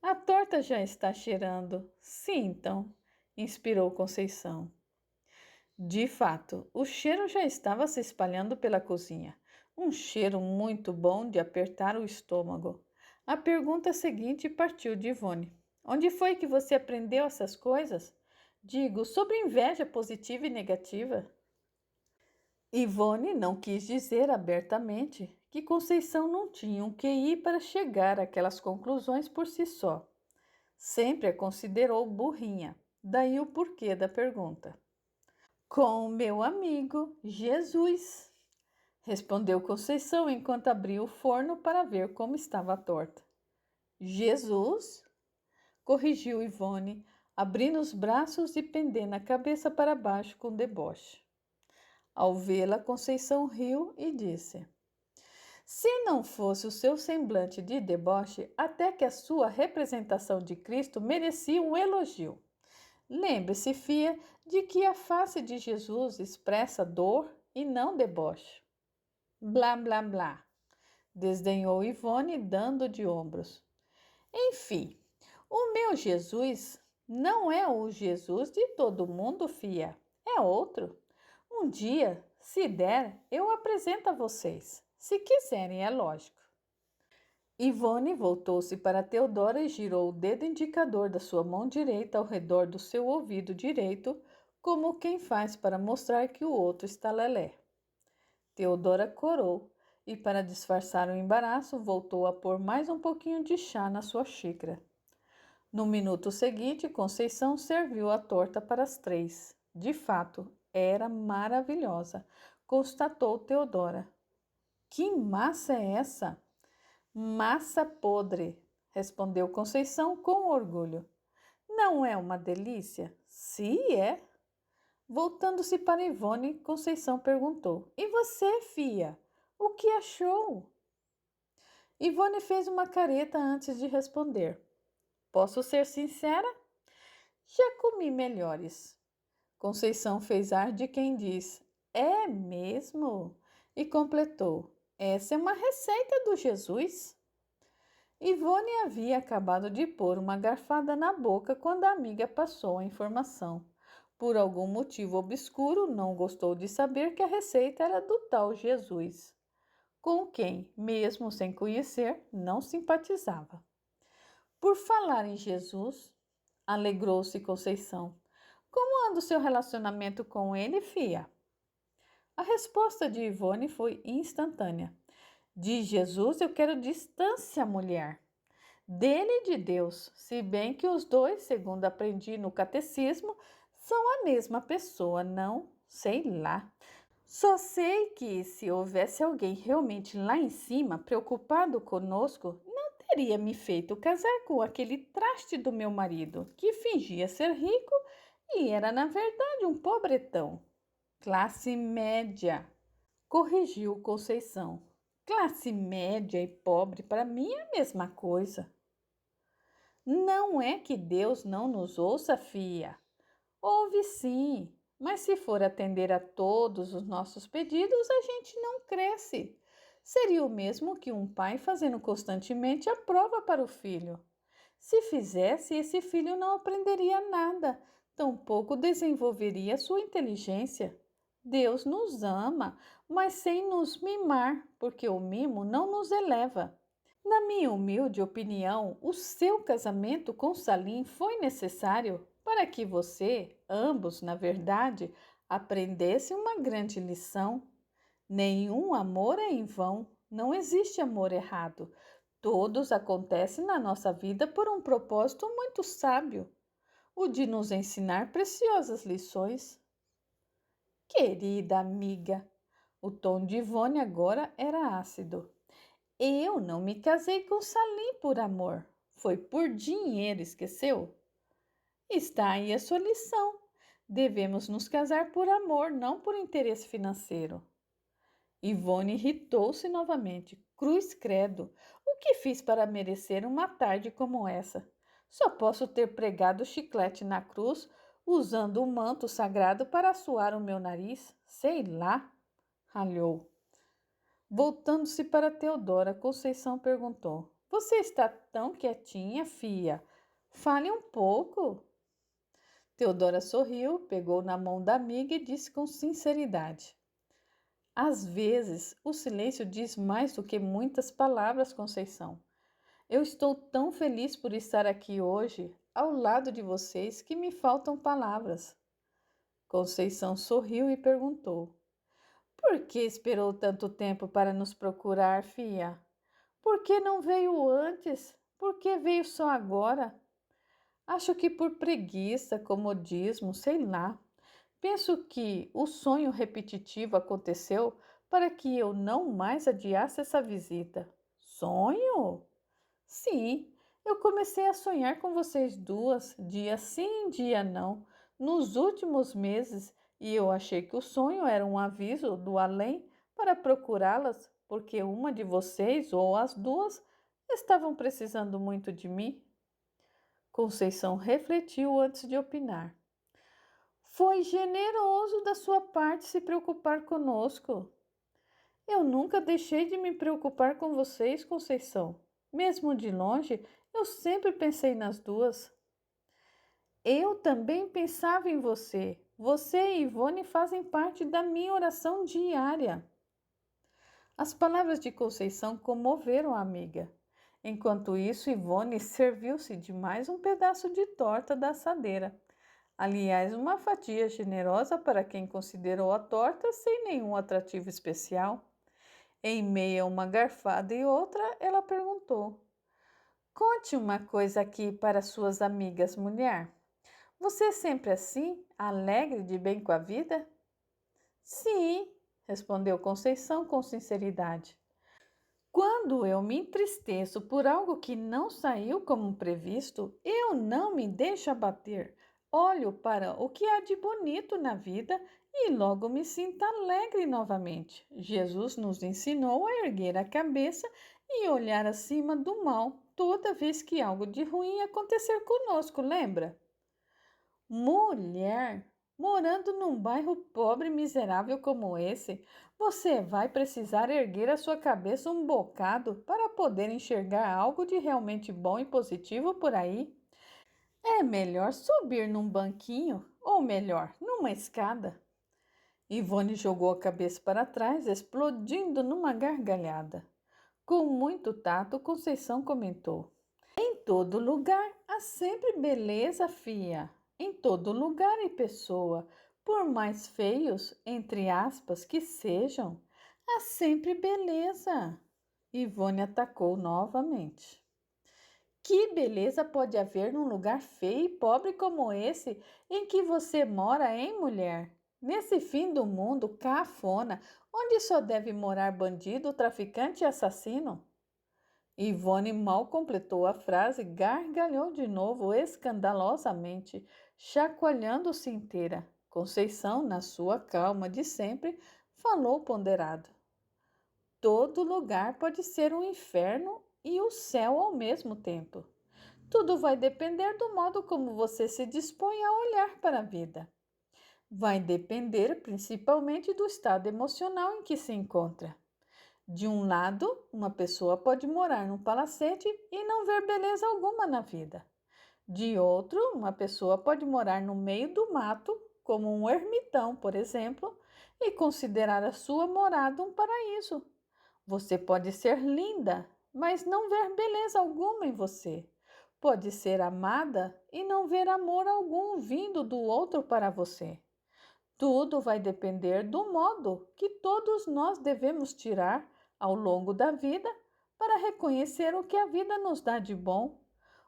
A torta já está cheirando. Sim, então, inspirou Conceição. De fato, o cheiro já estava se espalhando pela cozinha. Um cheiro muito bom de apertar o estômago. A pergunta seguinte partiu de Ivone. Onde foi que você aprendeu essas coisas? Digo, sobre inveja positiva e negativa. Ivone não quis dizer abertamente que Conceição não tinha um QI para chegar àquelas conclusões por si só. Sempre a considerou burrinha, daí o porquê da pergunta. Com o meu amigo Jesus, respondeu Conceição enquanto abria o forno para ver como estava a torta. Jesus? Corrigiu Ivone, abrindo os braços e pendendo a cabeça para baixo com deboche. Ao vê-la, Conceição riu e disse: se não fosse o seu semblante de deboche, até que a sua representação de Cristo merecia um elogio. Lembre-se, fia, de que a face de Jesus expressa dor e não deboche. Blá, blá, blá, desdenhou Ivone, dando de ombros. Enfim, o meu Jesus não é o Jesus de todo mundo, fia. É outro. Um dia, se der, eu apresento a vocês. Se quiserem, é lógico. Ivone voltou-se para Teodora e girou o dedo indicador da sua mão direita ao redor do seu ouvido direito, como quem faz para mostrar que o outro está lelé. Teodora corou e, para disfarçar o embaraço, voltou a pôr mais um pouquinho de chá na sua xícara. No minuto seguinte, Conceição serviu a torta para as 3. De fato, era maravilhosa, constatou Teodora. Que massa é essa? Massa podre, respondeu Conceição com orgulho. Não é uma delícia? Sim, é. Voltando-se para Ivone, Conceição perguntou: e você, fia? O que achou? Ivone fez uma careta antes de responder. Posso ser sincera? Já comi melhores. Conceição fez ar de quem diz: é mesmo? E completou: essa é uma receita do Jesus. Ivone havia acabado de pôr uma garfada na boca quando a amiga passou a informação. Por algum motivo obscuro, não gostou de saber que a receita era do tal Jesus, com quem, mesmo sem conhecer, não simpatizava. Por falar em Jesus, alegrou-se Conceição. Como anda o seu relacionamento com ele, fia? A resposta de Ivone foi instantânea. De Jesus eu quero distância, mulher. Dele e de Deus, se bem que os dois, segundo aprendi no catecismo, são a mesma pessoa, não? Sei lá. Só sei que se houvesse alguém realmente lá em cima preocupado conosco, não teria me feito casar com aquele traste do meu marido, que fingia ser rico e era, na verdade, um pobretão. Classe média, corrigiu Conceição. Classe média e pobre para mim é a mesma coisa. Não é que Deus não nos ouça, fia. Ouve sim, mas se for atender a todos os nossos pedidos, a gente não cresce. Seria o mesmo que um pai fazendo constantemente a prova para o filho. Se fizesse, esse filho não aprenderia nada, tampouco desenvolveria sua inteligência. Deus nos ama, mas sem nos mimar, porque o mimo não nos eleva. Na minha humilde opinião, o seu casamento com Salim foi necessário para que você, ambos, na verdade, aprendessem uma grande lição. Nenhum amor é em vão, não existe amor errado. Todos acontecem na nossa vida por um propósito muito sábio, o de nos ensinar preciosas lições. Querida amiga, o tom de Ivone agora era ácido. Eu não me casei com Salim por amor. Foi por dinheiro, esqueceu? Está aí a sua lição. Devemos nos casar por amor, não por interesse financeiro. Ivone irritou-se novamente. Cruz credo, o que fiz para merecer uma tarde como essa? Só posso ter pregado chiclete na cruz, usando o manto sagrado para assoar o meu nariz? Sei lá, ralhou. Voltando-se para Teodora, Conceição perguntou: Você está tão quietinha, fia? Fale um pouco. Teodora sorriu, pegou na mão da amiga e disse com sinceridade: Às vezes, o silêncio diz mais do que muitas palavras, Conceição. Eu estou tão feliz por estar aqui hoje, ao lado de vocês, que me faltam palavras. Conceição sorriu e perguntou: Por que esperou tanto tempo para nos procurar, fia? Por que não veio antes? Por que veio só agora? Acho que por preguiça, comodismo, sei lá. Penso que o sonho repetitivo aconteceu para que eu não mais adiasse essa visita. Sonho? Sim, eu comecei a sonhar com vocês duas, dia sim, dia não, nos últimos meses, e eu achei que o sonho era um aviso do além para procurá-las, porque uma de vocês ou as duas estavam precisando muito de mim. Conceição refletiu antes de opinar. Foi generoso da sua parte se preocupar conosco. Eu nunca deixei de me preocupar com vocês, Conceição. Mesmo de longe, eu sempre pensei nas duas. Eu também pensava em você. Você e Ivone fazem parte da minha oração diária. As palavras de Conceição comoveram a amiga. Enquanto isso, Ivone serviu-se de mais um pedaço de torta da assadeira. Aliás, uma fatia generosa para quem considerou a torta sem nenhum atrativo especial. Em meio a uma garfada e outra, ela perguntou: Conte uma coisa aqui para suas amigas, mulher. Você é sempre assim, alegre de bem com a vida? Sim, respondeu Conceição com sinceridade. Quando eu me entristeço por algo que não saiu como previsto, eu não me deixo abater. Olho para o que há de bonito na vida e logo me sinto alegre novamente. Jesus nos ensinou a erguer a cabeça e olhar acima do mal toda vez que algo de ruim acontecer conosco, lembra? Mulher, morando num bairro pobre e miserável como esse, você vai precisar erguer a sua cabeça um bocado para poder enxergar algo de realmente bom e positivo por aí. É melhor subir num banquinho, ou melhor, numa escada. Ivone jogou a cabeça para trás, explodindo numa gargalhada. Com muito tato, Conceição comentou: Em todo lugar há sempre beleza, fia. Em todo lugar e pessoa, por mais feios, entre aspas, que sejam, há sempre beleza. Ivone atacou novamente. Que beleza pode haver num lugar feio e pobre como esse em que você mora, hein, mulher? Nesse fim do mundo cafona, onde só deve morar bandido, traficante e assassino? Ivone mal completou a frase, gargalhou de novo escandalosamente, chacoalhando-se inteira. Conceição, na sua calma de sempre, falou ponderado. Todo lugar pode ser um inferno e o céu ao mesmo tempo. Tudo vai depender do modo como você se dispõe a olhar para a vida. Vai depender principalmente do estado emocional em que se encontra. De um lado, uma pessoa pode morar num palacete e não ver beleza alguma na vida. De outro, uma pessoa pode morar no meio do mato, como um ermitão, por exemplo, e considerar a sua morada um paraíso. Você pode ser linda, mas não ver beleza alguma em você. Pode ser amada e não ver amor algum vindo do outro para você. Tudo vai depender do modo que todos nós devemos tirar ao longo da vida para reconhecer o que a vida nos dá de bom,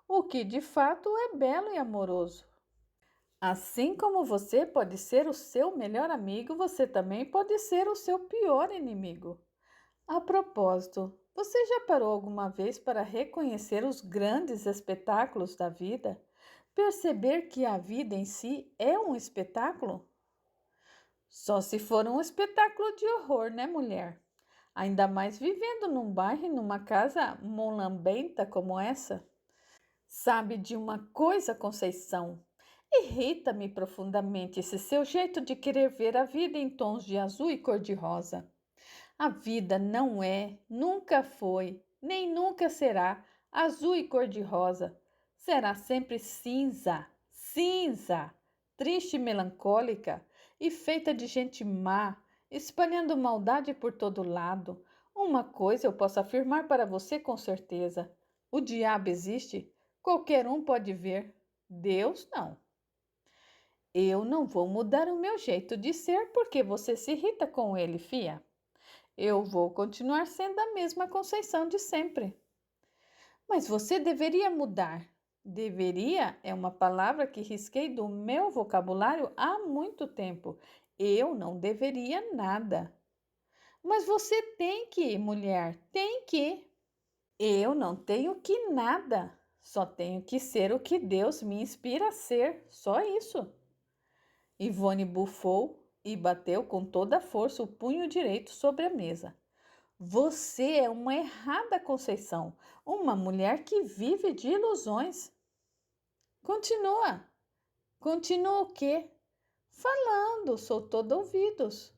o que de fato é belo e amoroso. Assim como você pode ser o seu melhor amigo, você também pode ser o seu pior inimigo. A propósito, você já parou alguma vez para reconhecer os grandes espetáculos da vida? Perceber que a vida em si é um espetáculo? Só se for um espetáculo de horror, né, mulher? Ainda mais vivendo num bairro e numa casa molambenta como essa. Sabe de uma coisa, Conceição? Irrita-me profundamente esse seu jeito de querer ver a vida em tons de azul e cor-de-rosa. A vida não é, nunca foi, nem nunca será azul e cor-de-rosa. Será sempre cinza, cinza, triste e melancólica e feita de gente má, espalhando maldade por todo lado. Uma coisa eu posso afirmar para você com certeza: o diabo existe, qualquer um pode ver, Deus não. Eu não vou mudar o meu jeito de ser porque você se irrita com ele, fia. Eu vou continuar sendo a mesma Conceição de sempre. Mas você deveria mudar. Deveria é uma palavra que risquei do meu vocabulário há muito tempo. Eu não deveria nada. Mas você tem que, mulher, tem que. Eu não tenho que nada. Só tenho que ser o que Deus me inspira a ser. Só isso. Ivone bufou e bateu com toda a força o punho direito sobre a mesa. Você é uma errada Conceição, uma mulher que vive de ilusões. Continua. Continua o quê? Falando, sou todo ouvidos.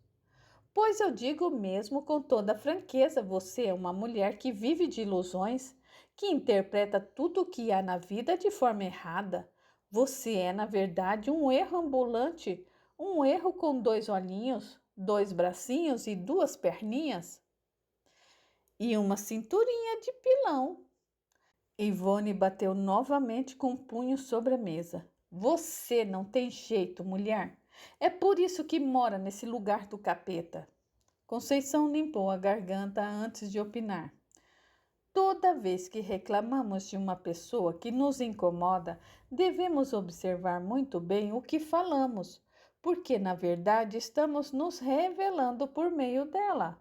Pois eu digo mesmo com toda franqueza, você é uma mulher que vive de ilusões, que interpreta tudo o que há na vida de forma errada. Você é, na verdade, um erro ambulante, um erro com dois olhinhos, dois bracinhos e duas perninhas. E uma cinturinha de pilão. Ivone bateu novamente com o punho sobre a mesa. Você não tem jeito, mulher. É por isso que mora nesse lugar do capeta. Conceição limpou a garganta antes de opinar. Toda vez que reclamamos de uma pessoa que nos incomoda, devemos observar muito bem o que falamos, porque na verdade estamos nos revelando por meio dela.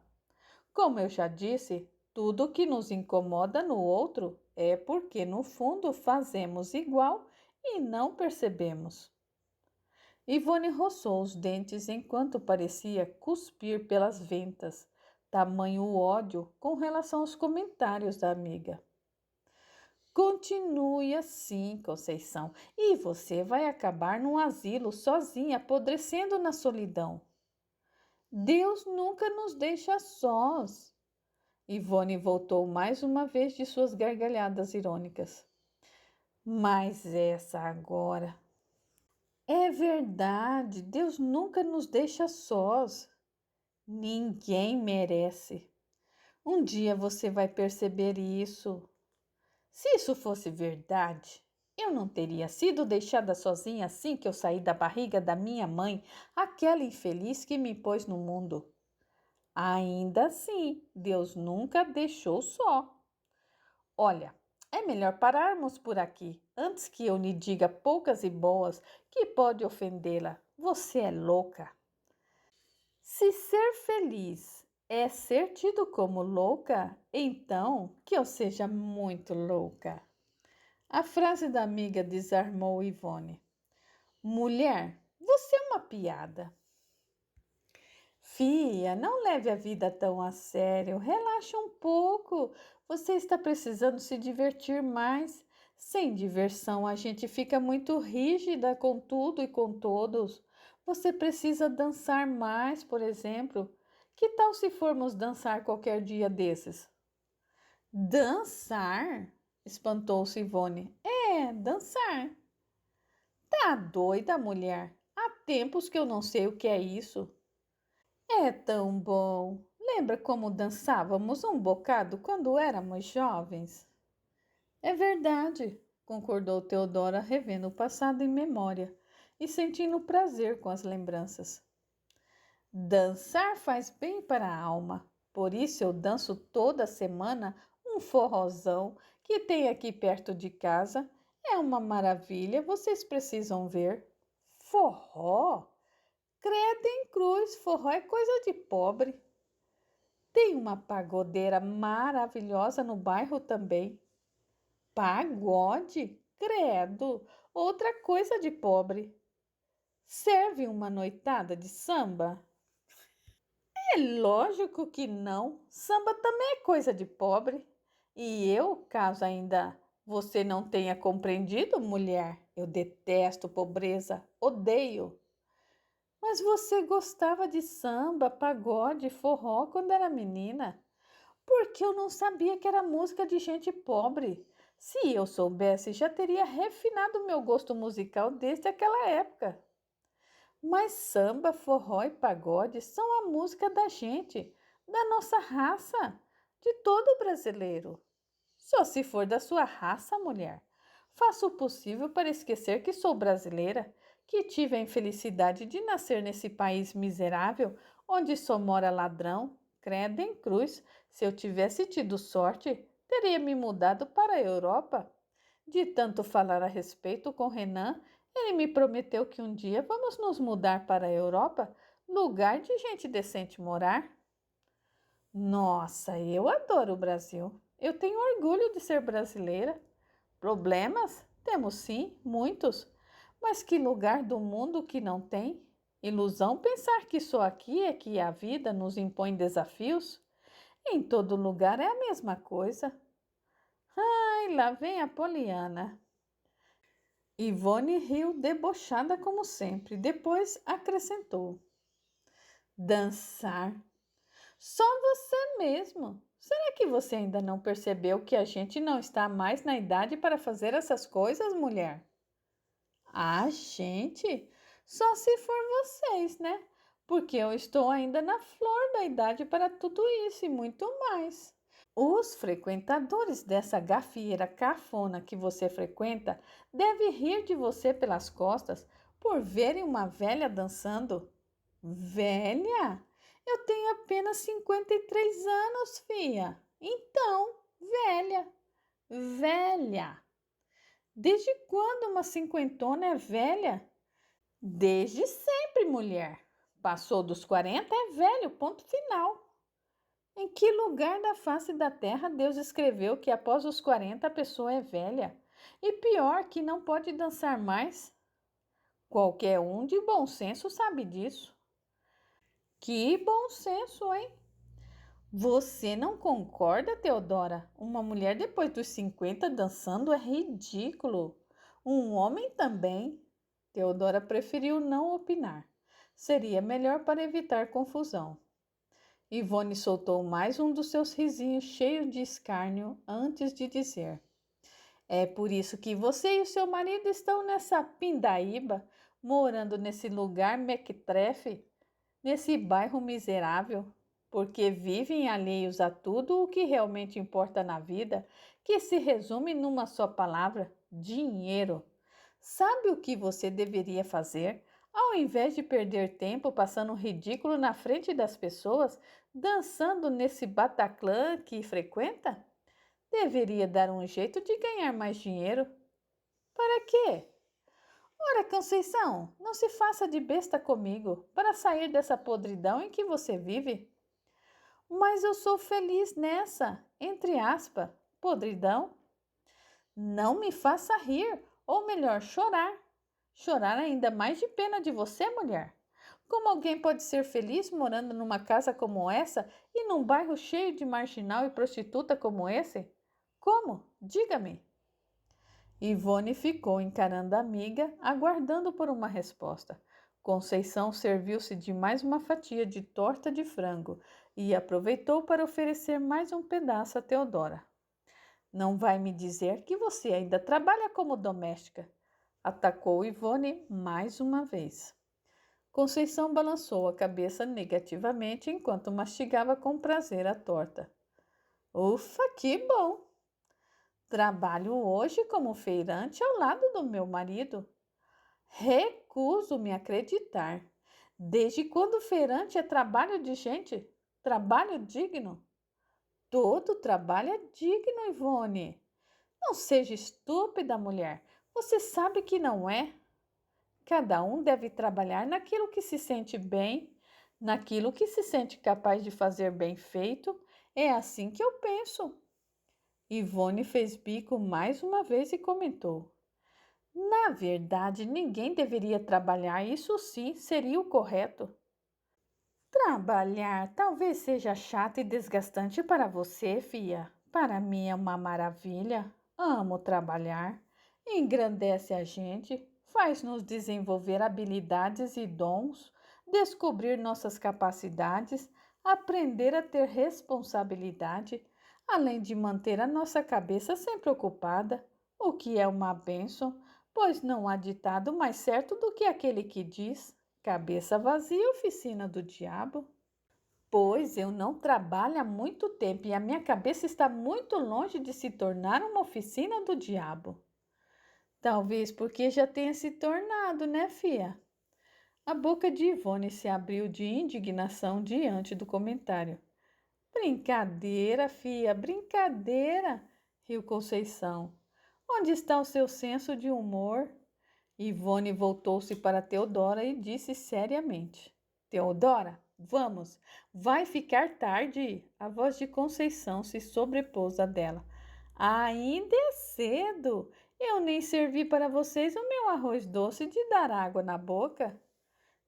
Como eu já disse, tudo que nos incomoda no outro é porque, no fundo, fazemos igual e não percebemos. Ivone roçou os dentes enquanto parecia cuspir pelas ventas, tamanho o ódio com relação aos comentários da amiga. Continue assim, Conceição, e você vai acabar num asilo sozinha, apodrecendo na solidão. Deus nunca nos deixa sós. Ivone voltou mais uma vez de suas gargalhadas irônicas. Mas essa agora. É verdade, Deus nunca nos deixa sós. Ninguém merece. Um dia você vai perceber isso. Se isso fosse verdade, eu não teria sido deixada sozinha assim que eu saí da barriga da minha mãe, aquela infeliz que me pôs no mundo. Ainda assim, Deus nunca deixou só. Olha, é melhor pararmos por aqui, antes que eu lhe diga poucas e boas que pode ofendê-la. Você é louca. Se ser feliz É ser tido como louca? Então, que eu seja muito louca. A frase da amiga desarmou Ivone. Mulher, você é uma piada. Fia, não leve a vida tão a sério. Relaxa um pouco. Você está precisando se divertir mais. Sem diversão, a gente fica muito rígida com tudo e com todos. Você precisa dançar mais, por exemplo. Que tal se formos dançar qualquer dia desses? Dançar? Espantou-se Ivone. É, dançar. Tá doida, mulher? Há tempos que eu não sei o que é isso. É tão bom. Lembra como dançávamos um bocado quando éramos jovens? É verdade, concordou Teodora, revendo o passado em memória e sentindo prazer com as lembranças. Dançar faz bem para a alma. Por isso eu danço toda semana um forrozão que tem aqui perto de casa. É uma maravilha, vocês precisam ver. Forró? Credo em cruz, forró é coisa de pobre. Tem uma pagodeira maravilhosa no bairro também. Pagode? Credo, outra coisa de pobre. Serve uma noitada de samba? É lógico que não. Samba também é coisa de pobre. E eu, caso ainda você não tenha compreendido, mulher, eu detesto pobreza, odeio. Mas você gostava de samba, pagode, forró quando era menina? Porque eu não sabia que era música de gente pobre. Se eu soubesse, já teria refinado meu gosto musical desde aquela época. Mas samba, forró e pagode são a música da gente, da nossa raça, de todo brasileiro. Só se for da sua raça, mulher. Faço o possível para esquecer que sou brasileira, que tive a infelicidade de nascer nesse país miserável, onde só mora ladrão, credo em cruz. Se eu tivesse tido sorte, teria me mudado para a Europa. De tanto falar a respeito com Renan, ele me prometeu que um dia vamos nos mudar para a Europa, lugar de gente decente morar. Nossa, eu adoro o Brasil. Eu tenho orgulho de ser brasileira. Problemas? Temos sim, muitos. Mas que lugar do mundo que não tem? Ilusão pensar que só aqui é que a vida nos impõe desafios? Em todo lugar é a mesma coisa. Ai, lá vem a Poliana. Ivone riu debochada como sempre. Depois acrescentou: dançar. Só você mesmo. Será que você ainda não percebeu que a gente não está mais na idade para fazer essas coisas, mulher? A gente? Só se for vocês, né? Porque eu estou ainda na flor da idade para tudo isso e muito mais. Os frequentadores dessa gafieira cafona que você frequenta devem rir de você pelas costas por verem uma velha dançando. Velha? Eu tenho apenas 53 anos, fia. Então, velha. Velha. Desde quando uma cinquentona é velha? Desde sempre, mulher. Passou dos 40 é velho, ponto final. Em que lugar da face da terra Deus escreveu que após os 40 a pessoa é velha? E pior, que não pode dançar mais? Qualquer um de bom senso sabe disso. Que bom senso, hein? Você não concorda, Teodora? Uma mulher depois dos 50 dançando é ridículo. Um homem também. Teodora preferiu não opinar. Seria melhor para evitar confusão. Ivone soltou mais um dos seus risinhos cheios de escárnio antes de dizer: é por isso que você e o seu marido estão nessa pindaíba, morando nesse lugar mequetrefe, nesse bairro miserável, porque vivem alheios a tudo o que realmente importa na vida, que se resume numa só palavra: dinheiro. Sabe o que você deveria fazer? Ao invés de perder tempo passando ridículo na frente das pessoas, dançando nesse Bataclan que frequenta? Deveria dar um jeito de ganhar mais dinheiro. Para quê? Ora, Conceição, não se faça de besta comigo para sair dessa podridão em que você vive. Mas eu sou feliz nessa, entre aspas, podridão. Não me faça rir, ou melhor, chorar. Chorar ainda mais de pena de você, mulher. Como alguém pode ser feliz morando numa casa como essa e num bairro cheio de marginal e prostituta como esse? Como? Diga-me. Ivone ficou encarando a amiga, aguardando por uma resposta. Conceição serviu-se de mais uma fatia de torta de frango e aproveitou para oferecer mais um pedaço a Teodora. Não vai me dizer que você ainda trabalha como doméstica? Atacou Ivone mais uma vez. Conceição balançou a cabeça negativamente enquanto mastigava com prazer a torta. Ufa, que bom! Trabalho hoje como feirante ao lado do meu marido. Recuso-me a acreditar. Desde quando feirante é trabalho de gente? Trabalho digno? Todo trabalho é digno, Ivone. Não seja estúpida, mulher. Você sabe que não é. Cada um deve trabalhar naquilo que se sente bem, naquilo que se sente capaz de fazer bem feito. É assim que eu penso. Ivone fez bico mais uma vez e comentou: na verdade, ninguém deveria trabalhar, isso sim seria o correto. Trabalhar talvez seja chato e desgastante para você, fia. Para mim é uma maravilha. Amo trabalhar. Engrandece a gente, faz-nos desenvolver habilidades e dons, descobrir nossas capacidades, aprender a ter responsabilidade, além de manter a nossa cabeça sempre ocupada, o que é uma bênção, pois não há ditado mais certo do que aquele que diz: cabeça vazia, oficina do diabo. Pois eu não trabalho há muito tempo e a minha cabeça está muito longe de se tornar uma oficina do diabo. Talvez porque já tenha se tornado, né, fia? A boca de Ivone se abriu de indignação diante do comentário. Brincadeira, fia, brincadeira, riu Conceição. Onde está o seu senso de humor? Ivone voltou-se para Teodora e disse seriamente: Teodora, vamos, vai ficar tarde. A voz de Conceição se sobrepôs à dela. Ainda é cedo. Eu nem servi para vocês o meu arroz doce de dar água na boca.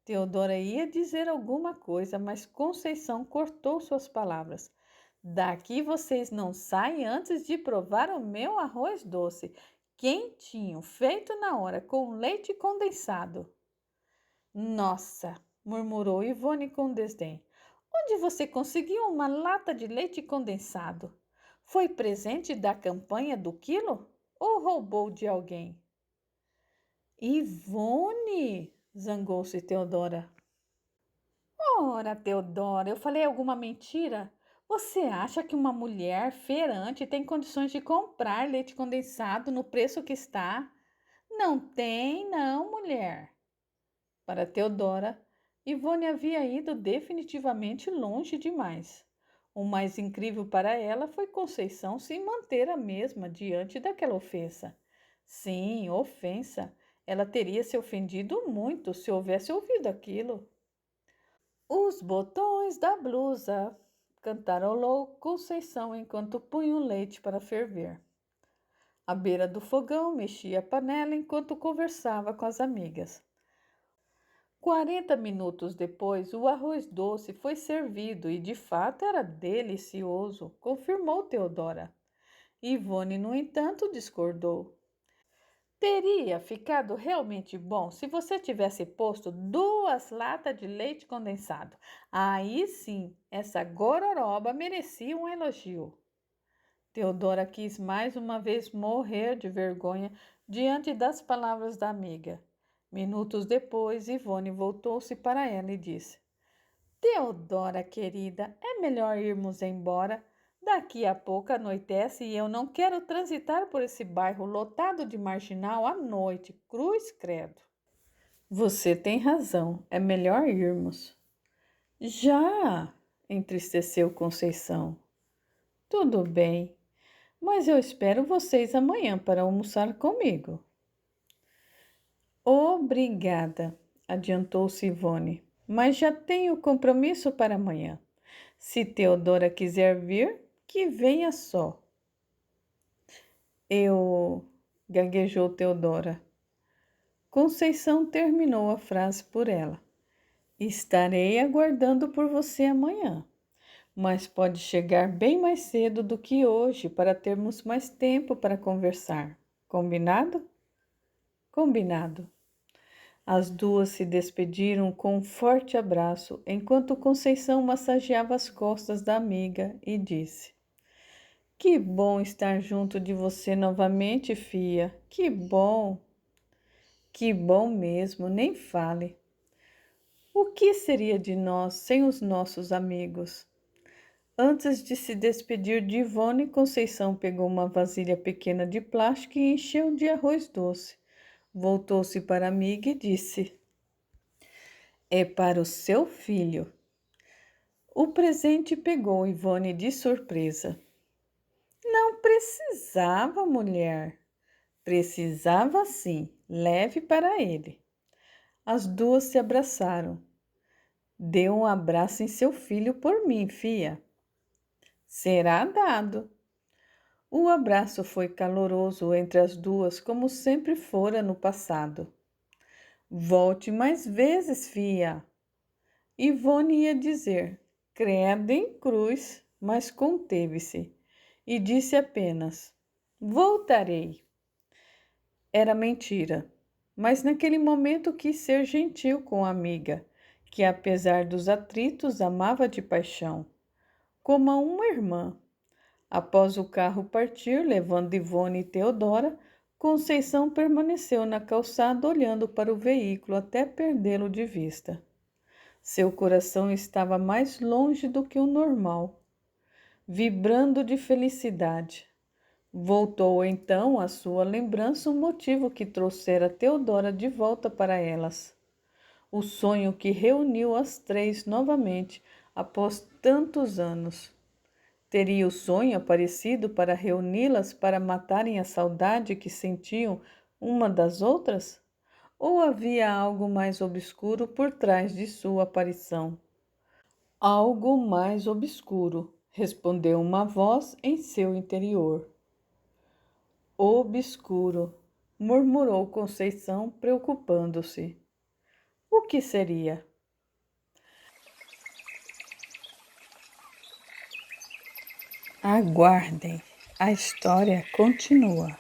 Teodora ia dizer alguma coisa, mas Conceição cortou suas palavras. Daqui vocês não saem antes de provar o meu arroz doce, quentinho, feito na hora, com leite condensado. Nossa, murmurou Ivone com desdém. Onde você conseguiu uma lata de leite condensado? Foi presente da campanha do quilo ou roubou de alguém? Ivone, zangou-se Teodora. Ora, Teodora, eu falei alguma mentira? Você acha que uma mulher feirante tem condições de comprar leite condensado no preço que está? Não tem, não, mulher. Para Teodora, Ivone havia ido definitivamente longe demais. O mais incrível para ela foi Conceição se manter a mesma diante daquela ofensa. Sim, ofensa. Ela teria se ofendido muito se houvesse ouvido aquilo. Os botões da blusa, cantarolou Conceição enquanto punha o leite para ferver. À beira do fogão, mexia a panela enquanto conversava com as amigas. 40 minutos depois, o arroz doce foi servido e, de fato, era delicioso, confirmou Teodora. Ivone, no entanto, discordou. Teria ficado realmente bom se você tivesse posto 2 latas de leite condensado. Aí sim, essa gororoba merecia um elogio. Teodora quis mais uma vez morrer de vergonha diante das palavras da amiga. Minutos depois, Ivone voltou-se para ela e disse: Teodora, querida, é melhor irmos embora. Daqui a pouco anoitece e eu não quero transitar por esse bairro lotado de marginal à noite, cruz credo. Você tem razão, é melhor irmos. Já, entristeceu Conceição. Tudo bem, mas eu espero vocês amanhã para almoçar comigo. Obrigada, adiantou-se Ivone, mas já tenho compromisso para amanhã. Se Teodora quiser vir, que venha só. Gaguejou Teodora. Conceição terminou a frase por ela. Estarei aguardando por você amanhã, mas pode chegar bem mais cedo do que hoje para termos mais tempo para conversar. Combinado? Combinado. As duas se despediram com um forte abraço, enquanto Conceição massageava as costas da amiga e disse: Que bom estar junto de você novamente, fia. Que bom! Que bom mesmo, nem fale. O que seria de nós sem os nossos amigos? Antes de se despedir de Ivone, Conceição pegou uma vasilha pequena de plástico e encheu de arroz doce. Voltou-se para a amiga e disse: É para o seu filho. O presente pegou Ivone de surpresa. Não precisava, mulher. Precisava sim. Leve para ele. As duas se abraçaram. Dê um abraço em seu filho por mim, fia. Será dado. O abraço foi caloroso entre as duas, como sempre fora no passado. Volte mais vezes, fia. Ivone ia dizer, credo em cruz, mas conteve-se e disse apenas, voltarei. Era mentira, mas naquele momento quis ser gentil com a amiga, que apesar dos atritos amava de paixão, como a uma irmã. Após o carro partir, levando Ivone e Teodora, Conceição permaneceu na calçada olhando para o veículo até perdê-lo de vista. Seu coração estava mais longe do que o normal, vibrando de felicidade. Voltou então à sua lembrança o motivo que trouxera Teodora de volta para elas. O sonho que reuniu as três novamente após tantos anos. Teria o sonho aparecido para reuni-las para matarem a saudade que sentiam uma das outras? Ou havia algo mais obscuro por trás de sua aparição? Algo mais obscuro, respondeu uma voz em seu interior. Obscuro, murmurou Conceição, preocupando-se. O que seria? Aguardem, a história continua.